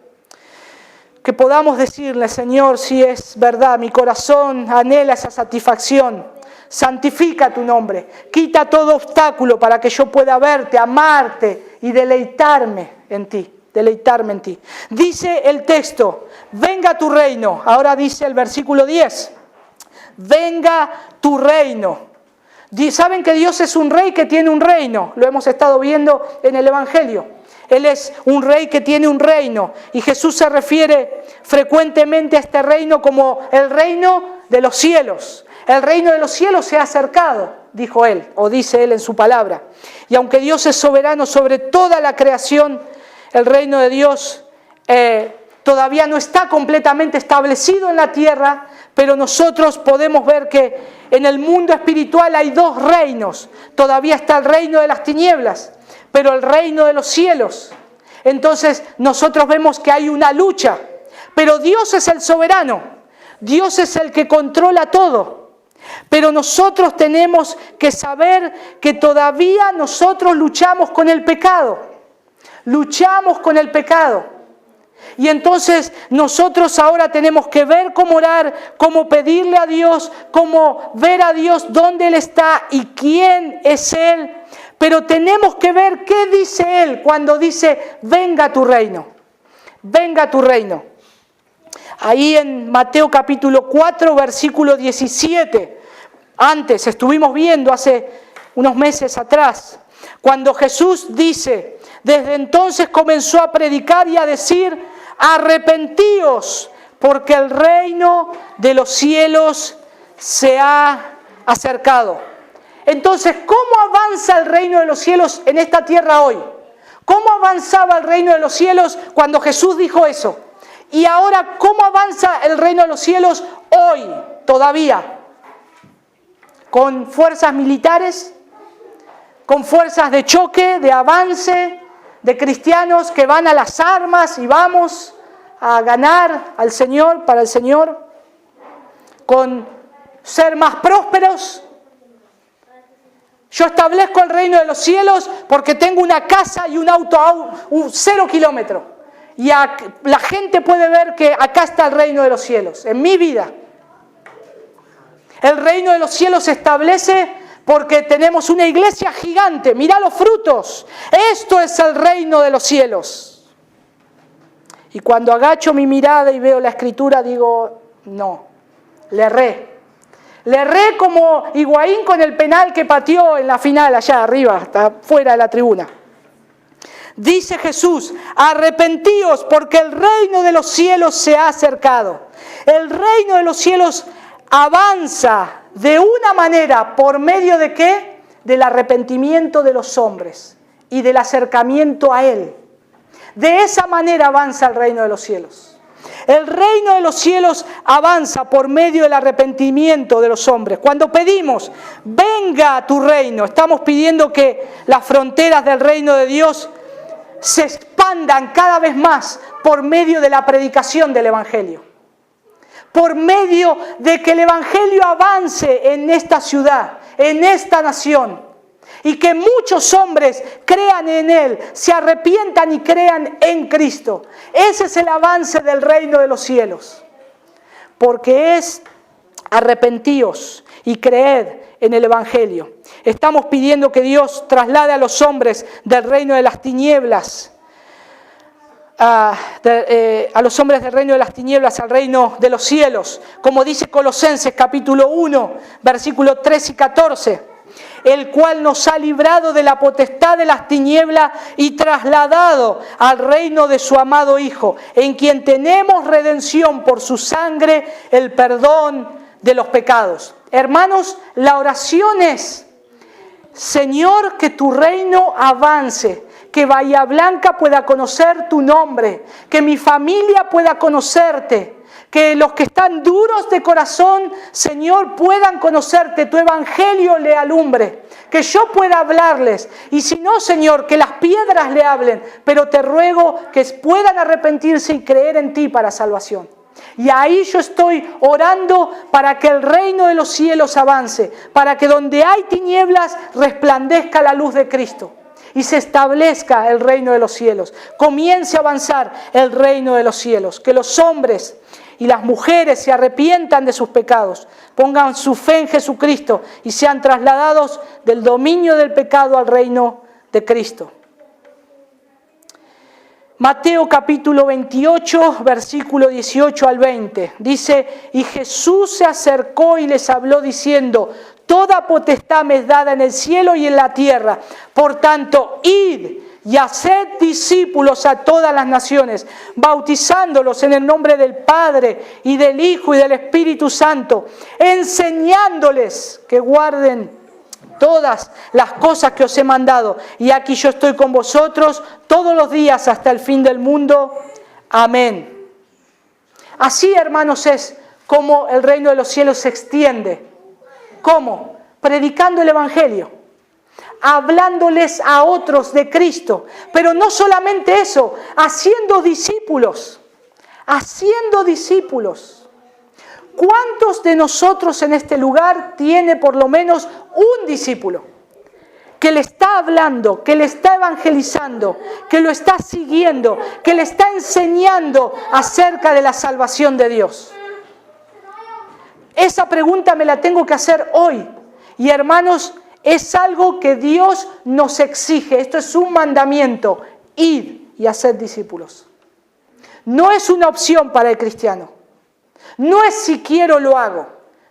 Que podamos decirle, Señor, si es verdad, mi corazón anhela esa satisfacción. Santifica tu nombre. Quita todo obstáculo para que yo pueda verte, amarte y deleitarme en ti. Deleitarme en ti. Dice el texto, venga tu reino. Ahora dice el versículo 10. Venga tu reino. ¿Saben que Dios es un rey que tiene un reino? Lo hemos estado viendo en el Evangelio. Él es un rey que tiene un reino y Jesús se refiere frecuentemente a este reino como el reino de los cielos. El reino de los cielos se ha acercado, dijo Él, o dice Él en su palabra. Y aunque Dios es soberano sobre toda la creación, el reino de Dios todavía no está completamente establecido en la tierra, pero nosotros podemos ver que en el mundo espiritual hay dos reinos. Todavía está el reino de las tinieblas, pero el reino de los cielos. Entonces nosotros vemos que hay una lucha, pero Dios es el soberano, Dios es el que controla todo. Pero nosotros tenemos que saber que todavía nosotros luchamos con el pecado, luchamos con el pecado. Y entonces nosotros ahora tenemos que ver cómo orar, cómo pedirle a Dios, cómo ver a Dios dónde Él está y quién es Él. Pero tenemos que ver qué dice Él cuando dice, venga tu reino, venga tu reino. Ahí en Mateo capítulo 4, versículo 17, antes estuvimos viendo hace unos meses atrás, cuando Jesús dice, desde entonces comenzó a predicar y a decir, arrepentíos, porque el reino de los cielos se ha acercado. Entonces, ¿cómo avanza el reino de los cielos en esta tierra hoy? ¿Cómo avanzaba el reino de los cielos cuando Jesús dijo eso? Y ahora, ¿cómo avanza el reino de los cielos hoy todavía? ¿Con fuerzas militares? ¿Con fuerzas de choque, de avance, de cristianos que van a las armas y vamos a ganar al Señor, para el Señor? ¿Con ser más prósperos? Yo establezco el reino de los cielos porque tengo una casa y un auto a 0 kilómetros. Y la gente puede ver que acá está el reino de los cielos, en mi vida. El reino de los cielos se establece porque tenemos una iglesia gigante. Mirá los frutos. Esto es el reino de los cielos. Y cuando agacho mi mirada y veo la escritura, digo, no, le erré. Le erré como Higuaín con el penal que pateó en la final allá arriba, hasta fuera de la tribuna. Dice Jesús, arrepentíos porque el reino de los cielos se ha acercado. El reino de los cielos avanza de una manera, ¿por medio de qué? Del arrepentimiento de los hombres y del acercamiento a Él. De esa manera avanza el reino de los cielos. El reino de los cielos avanza por medio del arrepentimiento de los hombres. Cuando pedimos, venga a tu reino, estamos pidiendo que las fronteras del reino de Dios se expandan cada vez más por medio de la predicación del Evangelio. Por medio de que el Evangelio avance en esta ciudad, en esta nación. Y que muchos hombres crean en Él, se arrepientan y crean en Cristo. Ese es el avance del reino de los cielos. Porque es arrepentíos y creed en el Evangelio. Estamos pidiendo que Dios traslade a los hombres del reino de las tinieblas, a los hombres del reino de las tinieblas al reino de los cielos. Como dice Colosenses capítulo 1, versículos 3 y 14. El cual nos ha librado de la potestad de las tinieblas y trasladado al reino de su amado Hijo, en quien tenemos redención por su sangre, el perdón de los pecados. Hermanos, la oración es, Señor, que tu reino avance, que Bahía Blanca pueda conocer tu nombre, que mi familia pueda conocerte, que los que están duros de corazón, Señor, puedan conocerte, tu evangelio le alumbre, que yo pueda hablarles. Y si no, Señor, que las piedras le hablen, pero te ruego que puedan arrepentirse y creer en ti para salvación. Y ahí yo estoy orando para que el reino de los cielos avance, para que donde hay tinieblas resplandezca la luz de Cristo. Y se establezca el reino de los cielos, comience a avanzar el reino de los cielos, que los hombres y las mujeres se arrepientan de sus pecados, pongan su fe en Jesucristo y sean trasladados del dominio del pecado al reino de Cristo. Mateo capítulo 28, versículo 18 al 20, dice, y Jesús se acercó y les habló diciendo, toda potestad me es dada en el cielo y en la tierra, por tanto, id y haced discípulos a todas las naciones, bautizándolos en el nombre del Padre y del Hijo y del Espíritu Santo, enseñándoles que guarden todas las cosas que os he mandado. Y aquí yo estoy con vosotros todos los días hasta el fin del mundo. Amén. Así, hermanos, es como el reino de los cielos se extiende. ¿Cómo? Predicando el Evangelio, hablándoles a otros de Cristo, pero no solamente eso, haciendo discípulos, haciendo discípulos. ¿Cuántos de nosotros en este lugar tiene por lo menos un discípulo que le está hablando, que le está evangelizando, que lo está siguiendo, que le está enseñando acerca de la salvación de Dios? Esa pregunta me la tengo que hacer hoy. Y hermanos, es algo que Dios nos exige. Esto es un mandamiento. Id y haced discípulos. No es una opción para el cristiano. No es si quiero lo hago.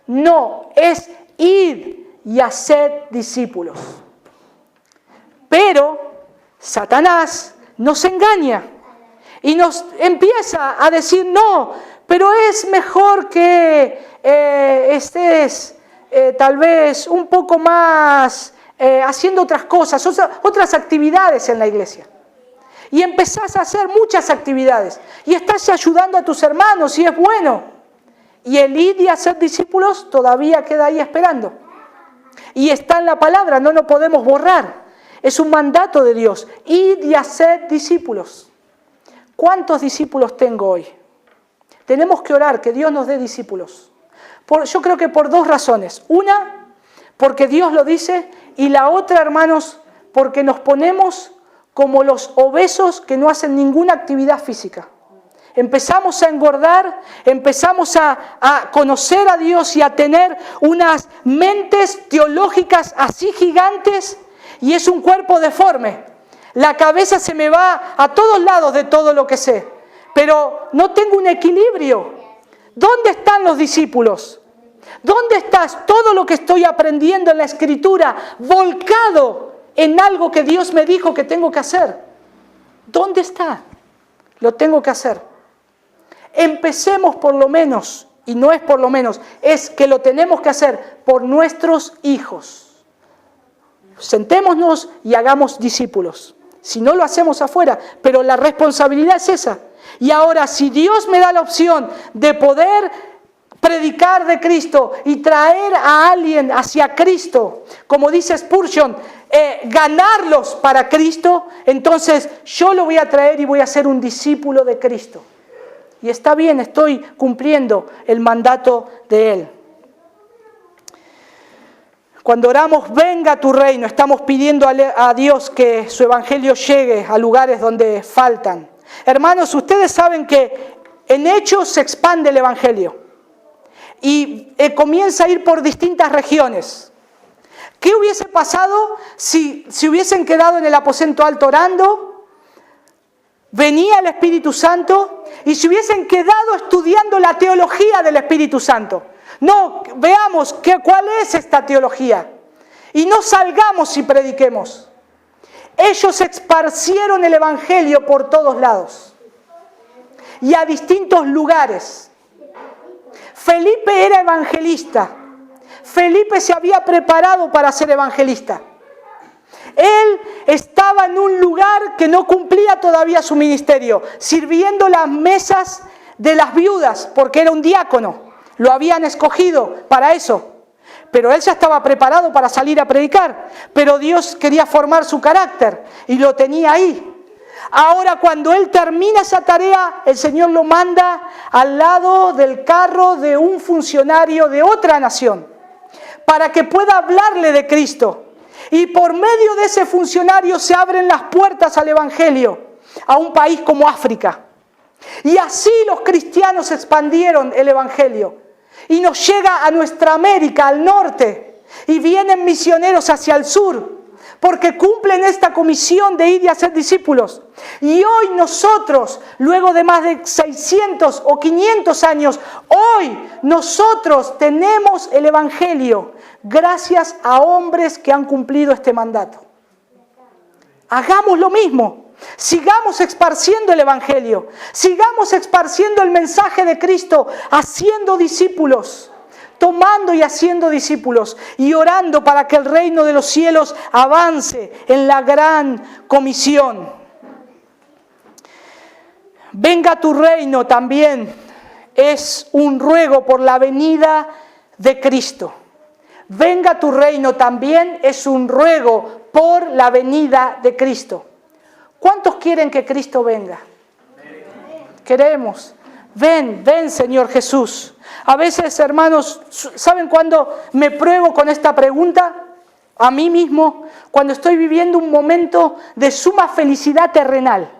No, es id y haced discípulos. Pero Satanás nos engaña y nos empieza a decir, no, pero es mejor que estés tal vez un poco más haciendo otras cosas, otras actividades en la iglesia. Y empezás a hacer muchas actividades. Y estás ayudando a tus hermanos y es bueno. Y el ir y hacer discípulos todavía queda ahí esperando. Y está en la palabra, no lo podemos borrar. Es un mandato de Dios. Ir y hacer discípulos. ¿Cuántos discípulos tengo hoy? Tenemos que orar que Dios nos dé discípulos. Yo creo que por dos razones. Una, porque Dios lo dice. Y la otra, hermanos, porque nos ponemos como los obesos que no hacen ninguna actividad física. Empezamos a engordar, empezamos a conocer a Dios y a tener unas mentes teológicas así gigantes y es un cuerpo deforme. La cabeza se me va a todos lados de todo lo que sé, pero no tengo un equilibrio. ¿Dónde están los discípulos? ¿Dónde estás todo lo que estoy aprendiendo en la Escritura volcado en algo que Dios me dijo que tengo que hacer? ¿Dónde está? Lo tengo que hacer. Empecemos por lo menos, y no es por lo menos, es que lo tenemos que hacer por nuestros hijos. Sentémonos y hagamos discípulos. Si no lo hacemos afuera, pero la responsabilidad es esa. Y ahora, si Dios me da la opción de poder predicar de Cristo y traer a alguien hacia Cristo, como dice Spurgeon, ganarlos para Cristo, entonces yo lo voy a traer y voy a ser un discípulo de Cristo. Y está bien, estoy cumpliendo el mandato de Él. Cuando oramos, venga tu reino, estamos pidiendo a Dios que su evangelio llegue a lugares donde faltan. Hermanos, ustedes saben que en Hechos se expande el evangelio y comienza a ir por distintas regiones. ¿Qué hubiese pasado si hubiesen quedado en el aposento alto orando? Venía el Espíritu Santo y si hubiesen quedado estudiando la teología del Espíritu Santo. No, veamos cuál es esta teología y no salgamos y prediquemos. Ellos esparcieron el Evangelio por todos lados y a distintos lugares. Felipe era evangelista. Felipe se había preparado para ser evangelista. Él estaba en un lugar que no cumplía todavía su ministerio, sirviendo las mesas de las viudas, porque era un diácono. Lo habían escogido para eso. Pero él ya estaba preparado para salir a predicar. Pero Dios quería formar su carácter y lo tenía ahí. Ahora, cuando él termina esa tarea, el Señor lo manda al lado del carro de un funcionario de otra nación, para que pueda hablarle de Cristo. Y por medio de ese funcionario se abren las puertas al Evangelio a un país como África. Y así los cristianos expandieron el Evangelio. Y nos llega a nuestra América, al norte. Y vienen misioneros hacia el sur, porque cumplen esta comisión de ir y hacer discípulos. Y hoy nosotros, luego de más de 600 o 500 años, hoy nosotros tenemos el Evangelio gracias a hombres que han cumplido este mandato. Hagamos lo mismo. Sigamos esparciendo el Evangelio. Sigamos esparciendo el mensaje de Cristo, haciendo discípulos. Tomando y haciendo discípulos y orando para que el reino de los cielos avance en la gran comisión. Venga tu reino también es un ruego por la venida de Cristo. Venga tu reino también es un ruego por la venida de Cristo. ¿Cuántos quieren que Cristo venga? Queremos. Ven, ven Señor Jesús. A veces, hermanos, ¿saben cuándo me pruebo con esta pregunta? A mí mismo, cuando estoy viviendo un momento de suma felicidad terrenal.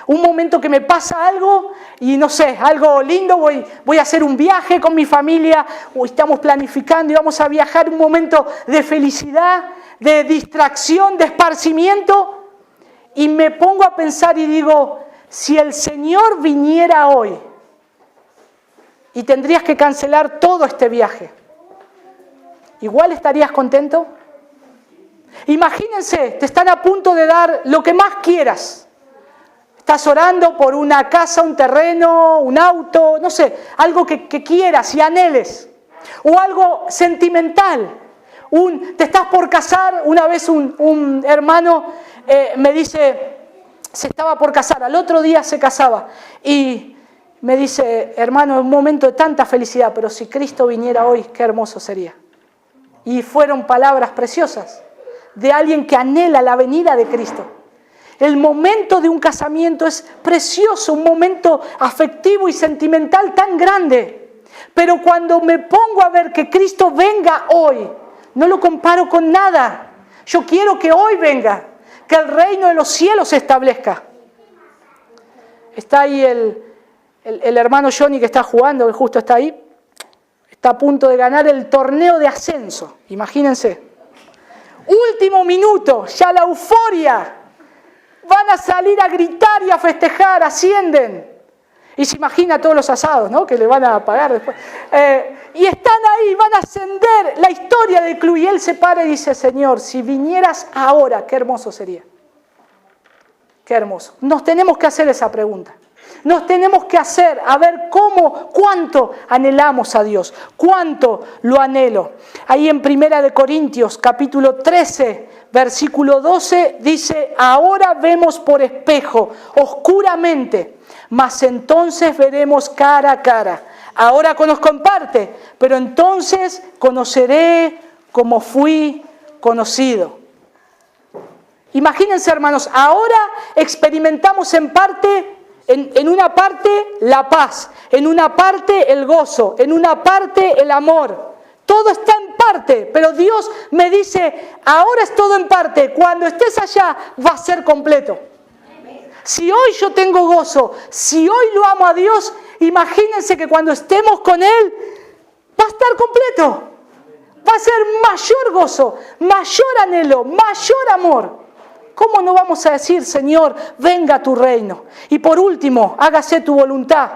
Un momento que me pasa algo y no sé, algo lindo, voy a hacer un viaje con mi familia, o estamos planificando y vamos a viajar, un momento de felicidad, de distracción, de esparcimiento. Y me pongo a pensar y digo, si el Señor viniera hoy, y tendrías que cancelar todo este viaje, ¿igual estarías contento? Imagínense, te están a punto de dar lo que más quieras. Estás orando por una casa, un terreno, un auto, no sé, algo que quieras y anheles. O algo sentimental. Te estás por casar. Una vez un hermano me dice, se estaba por casar, al otro día se casaba. Y me dice, hermano, es un momento de tanta felicidad, pero si Cristo viniera hoy, qué hermoso sería. Y fueron palabras preciosas de alguien que anhela la venida de Cristo. El momento de un casamiento es precioso, un momento afectivo y sentimental tan grande. Pero cuando me pongo a ver que Cristo venga hoy, no lo comparo con nada. Yo quiero que hoy venga, que el reino de los cielos se establezca. Está ahí el hermano Johnny que está jugando, que justo está ahí. Está a punto de ganar el torneo de ascenso, imagínense. Último minuto, ya la euforia. Van a salir a gritar y a festejar, ascienden. Y se imagina todos los asados, ¿no? Que le van a pagar después. Y están ahí, van a ascender la historia del club. Y él se para y dice, Señor, si vinieras ahora, qué hermoso sería. Qué hermoso. Nos tenemos que hacer esa pregunta. Nos tenemos que hacer, a ver cuánto anhelamos a Dios, cuánto lo anhelo. Ahí en 1 Corintios, capítulo 13, versículo 12, dice, ahora vemos por espejo, oscuramente, mas entonces veremos cara a cara. Ahora conozco en parte, pero entonces conoceré como fui conocido. Imagínense, hermanos, ahora experimentamos en parte, en una parte la paz, en una parte el gozo, en una parte el amor. Todo está en parte, pero Dios me dice, ahora es todo en parte, cuando estés allá va a ser completo. Si hoy yo tengo gozo, si hoy lo amo a Dios, imagínense que cuando estemos con Él va a estar completo. Va a ser mayor gozo, mayor anhelo, mayor amor. ¿Cómo no vamos a decir, Señor, venga a tu reino? Y por último, hágase tu voluntad.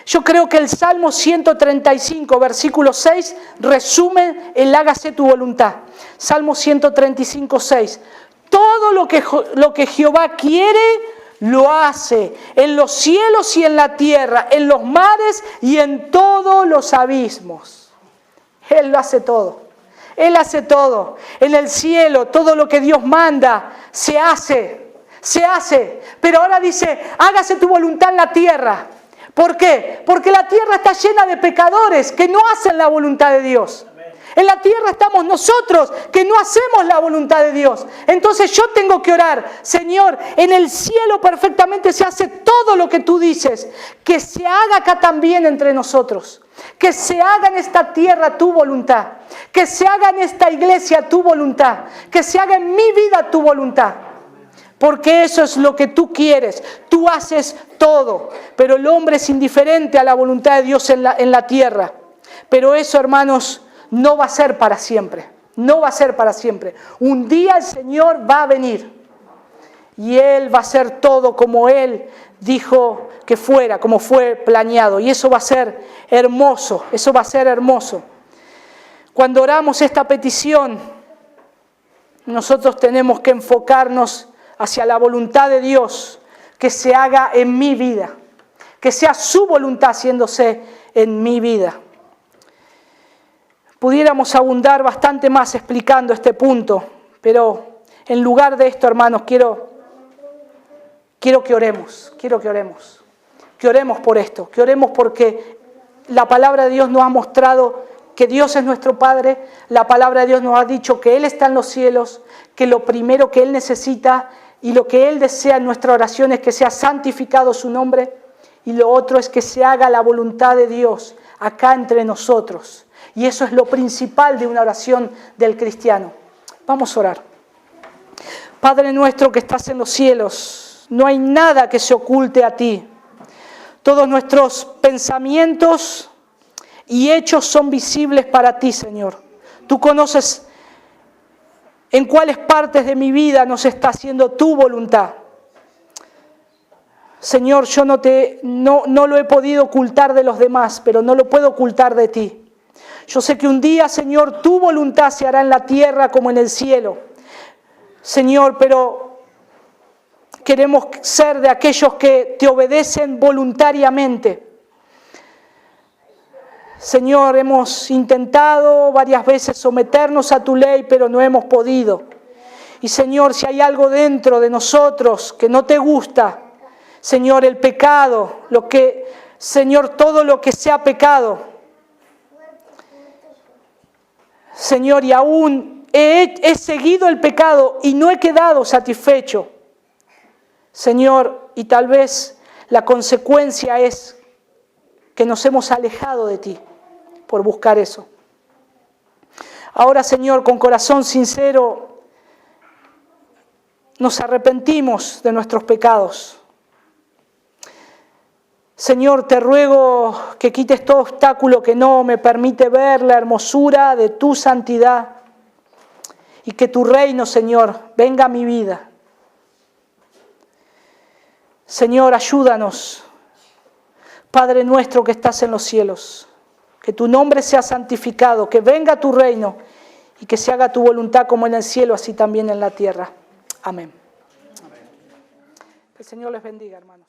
Yo creo que el Salmo 135, versículo 6, resume el hágase tu voluntad. Salmo 135, 6. Todo lo que Jehová quiere, lo hace. En los cielos y en la tierra, en los mares y en todos los abismos. Él lo hace todo. Él hace todo. En el cielo, todo lo que Dios manda, se hace. Pero ahora dice, hágase tu voluntad en la tierra. ¿Por qué? Porque la tierra está llena de pecadores que no hacen la voluntad de Dios. En la tierra estamos nosotros que no hacemos la voluntad de Dios. Entonces yo tengo que orar, Señor, en el cielo perfectamente se hace todo lo que tú dices. Que se haga acá también entre nosotros. Que se haga en esta tierra tu voluntad. Que se haga en esta iglesia tu voluntad. Que se haga en mi vida tu voluntad. Porque eso es lo que tú quieres. Tú haces todo. Pero el hombre es indiferente a la voluntad de Dios en la tierra. Pero eso, hermanos, no va a ser para siempre. No va a ser para siempre. Un día el Señor va a venir. Y Él va a hacer todo como Él dijo que fuera, como fue planeado. Y eso va a ser hermoso. Eso va a ser hermoso. Cuando oramos esta petición, nosotros tenemos que enfocarnos hacia la voluntad de Dios, que se haga en mi vida, que sea su voluntad haciéndose en mi vida. Pudiéramos abundar bastante más explicando este punto, pero en lugar de esto, hermanos, quiero que oremos, que oremos por esto, que oremos porque la palabra de Dios nos ha mostrado que Dios es nuestro Padre, la palabra de Dios nos ha dicho que Él está en los cielos, que lo primero que Él necesita y lo que Él desea en nuestra oración es que sea santificado su nombre, y lo otro es que se haga la voluntad de Dios acá entre nosotros. Y eso es lo principal de una oración del cristiano. Vamos a orar. Padre nuestro que estás en los cielos, no hay nada que se oculte a ti. Todos nuestros pensamientos y hechos son visibles para ti, Señor. Tú conoces en cuáles partes de mi vida nos está haciendo tu voluntad. Señor, yo no lo he podido ocultar de los demás, pero no lo puedo ocultar de ti. Yo sé que un día, Señor, tu voluntad se hará en la tierra como en el cielo. Señor, pero queremos ser de aquellos que te obedecen voluntariamente. Señor, hemos intentado varias veces someternos a tu ley, pero no hemos podido. Y Señor, si hay algo dentro de nosotros que no te gusta, Señor, el pecado, Señor, todo lo que sea pecado, Señor, y aún he seguido el pecado y no he quedado satisfecho, Señor, y tal vez la consecuencia es que nos hemos alejado de ti por buscar eso. Ahora, Señor, con corazón sincero, nos arrepentimos de nuestros pecados. Señor, te ruego que quites todo obstáculo que no me permite ver la hermosura de tu santidad y que tu reino, Señor, venga a mi vida. Señor, ayúdanos. Padre nuestro que estás en los cielos, que tu nombre sea santificado, que venga tu reino y que se haga tu voluntad como en el cielo, así también en la tierra. Amén. El Señor les bendiga, hermanos.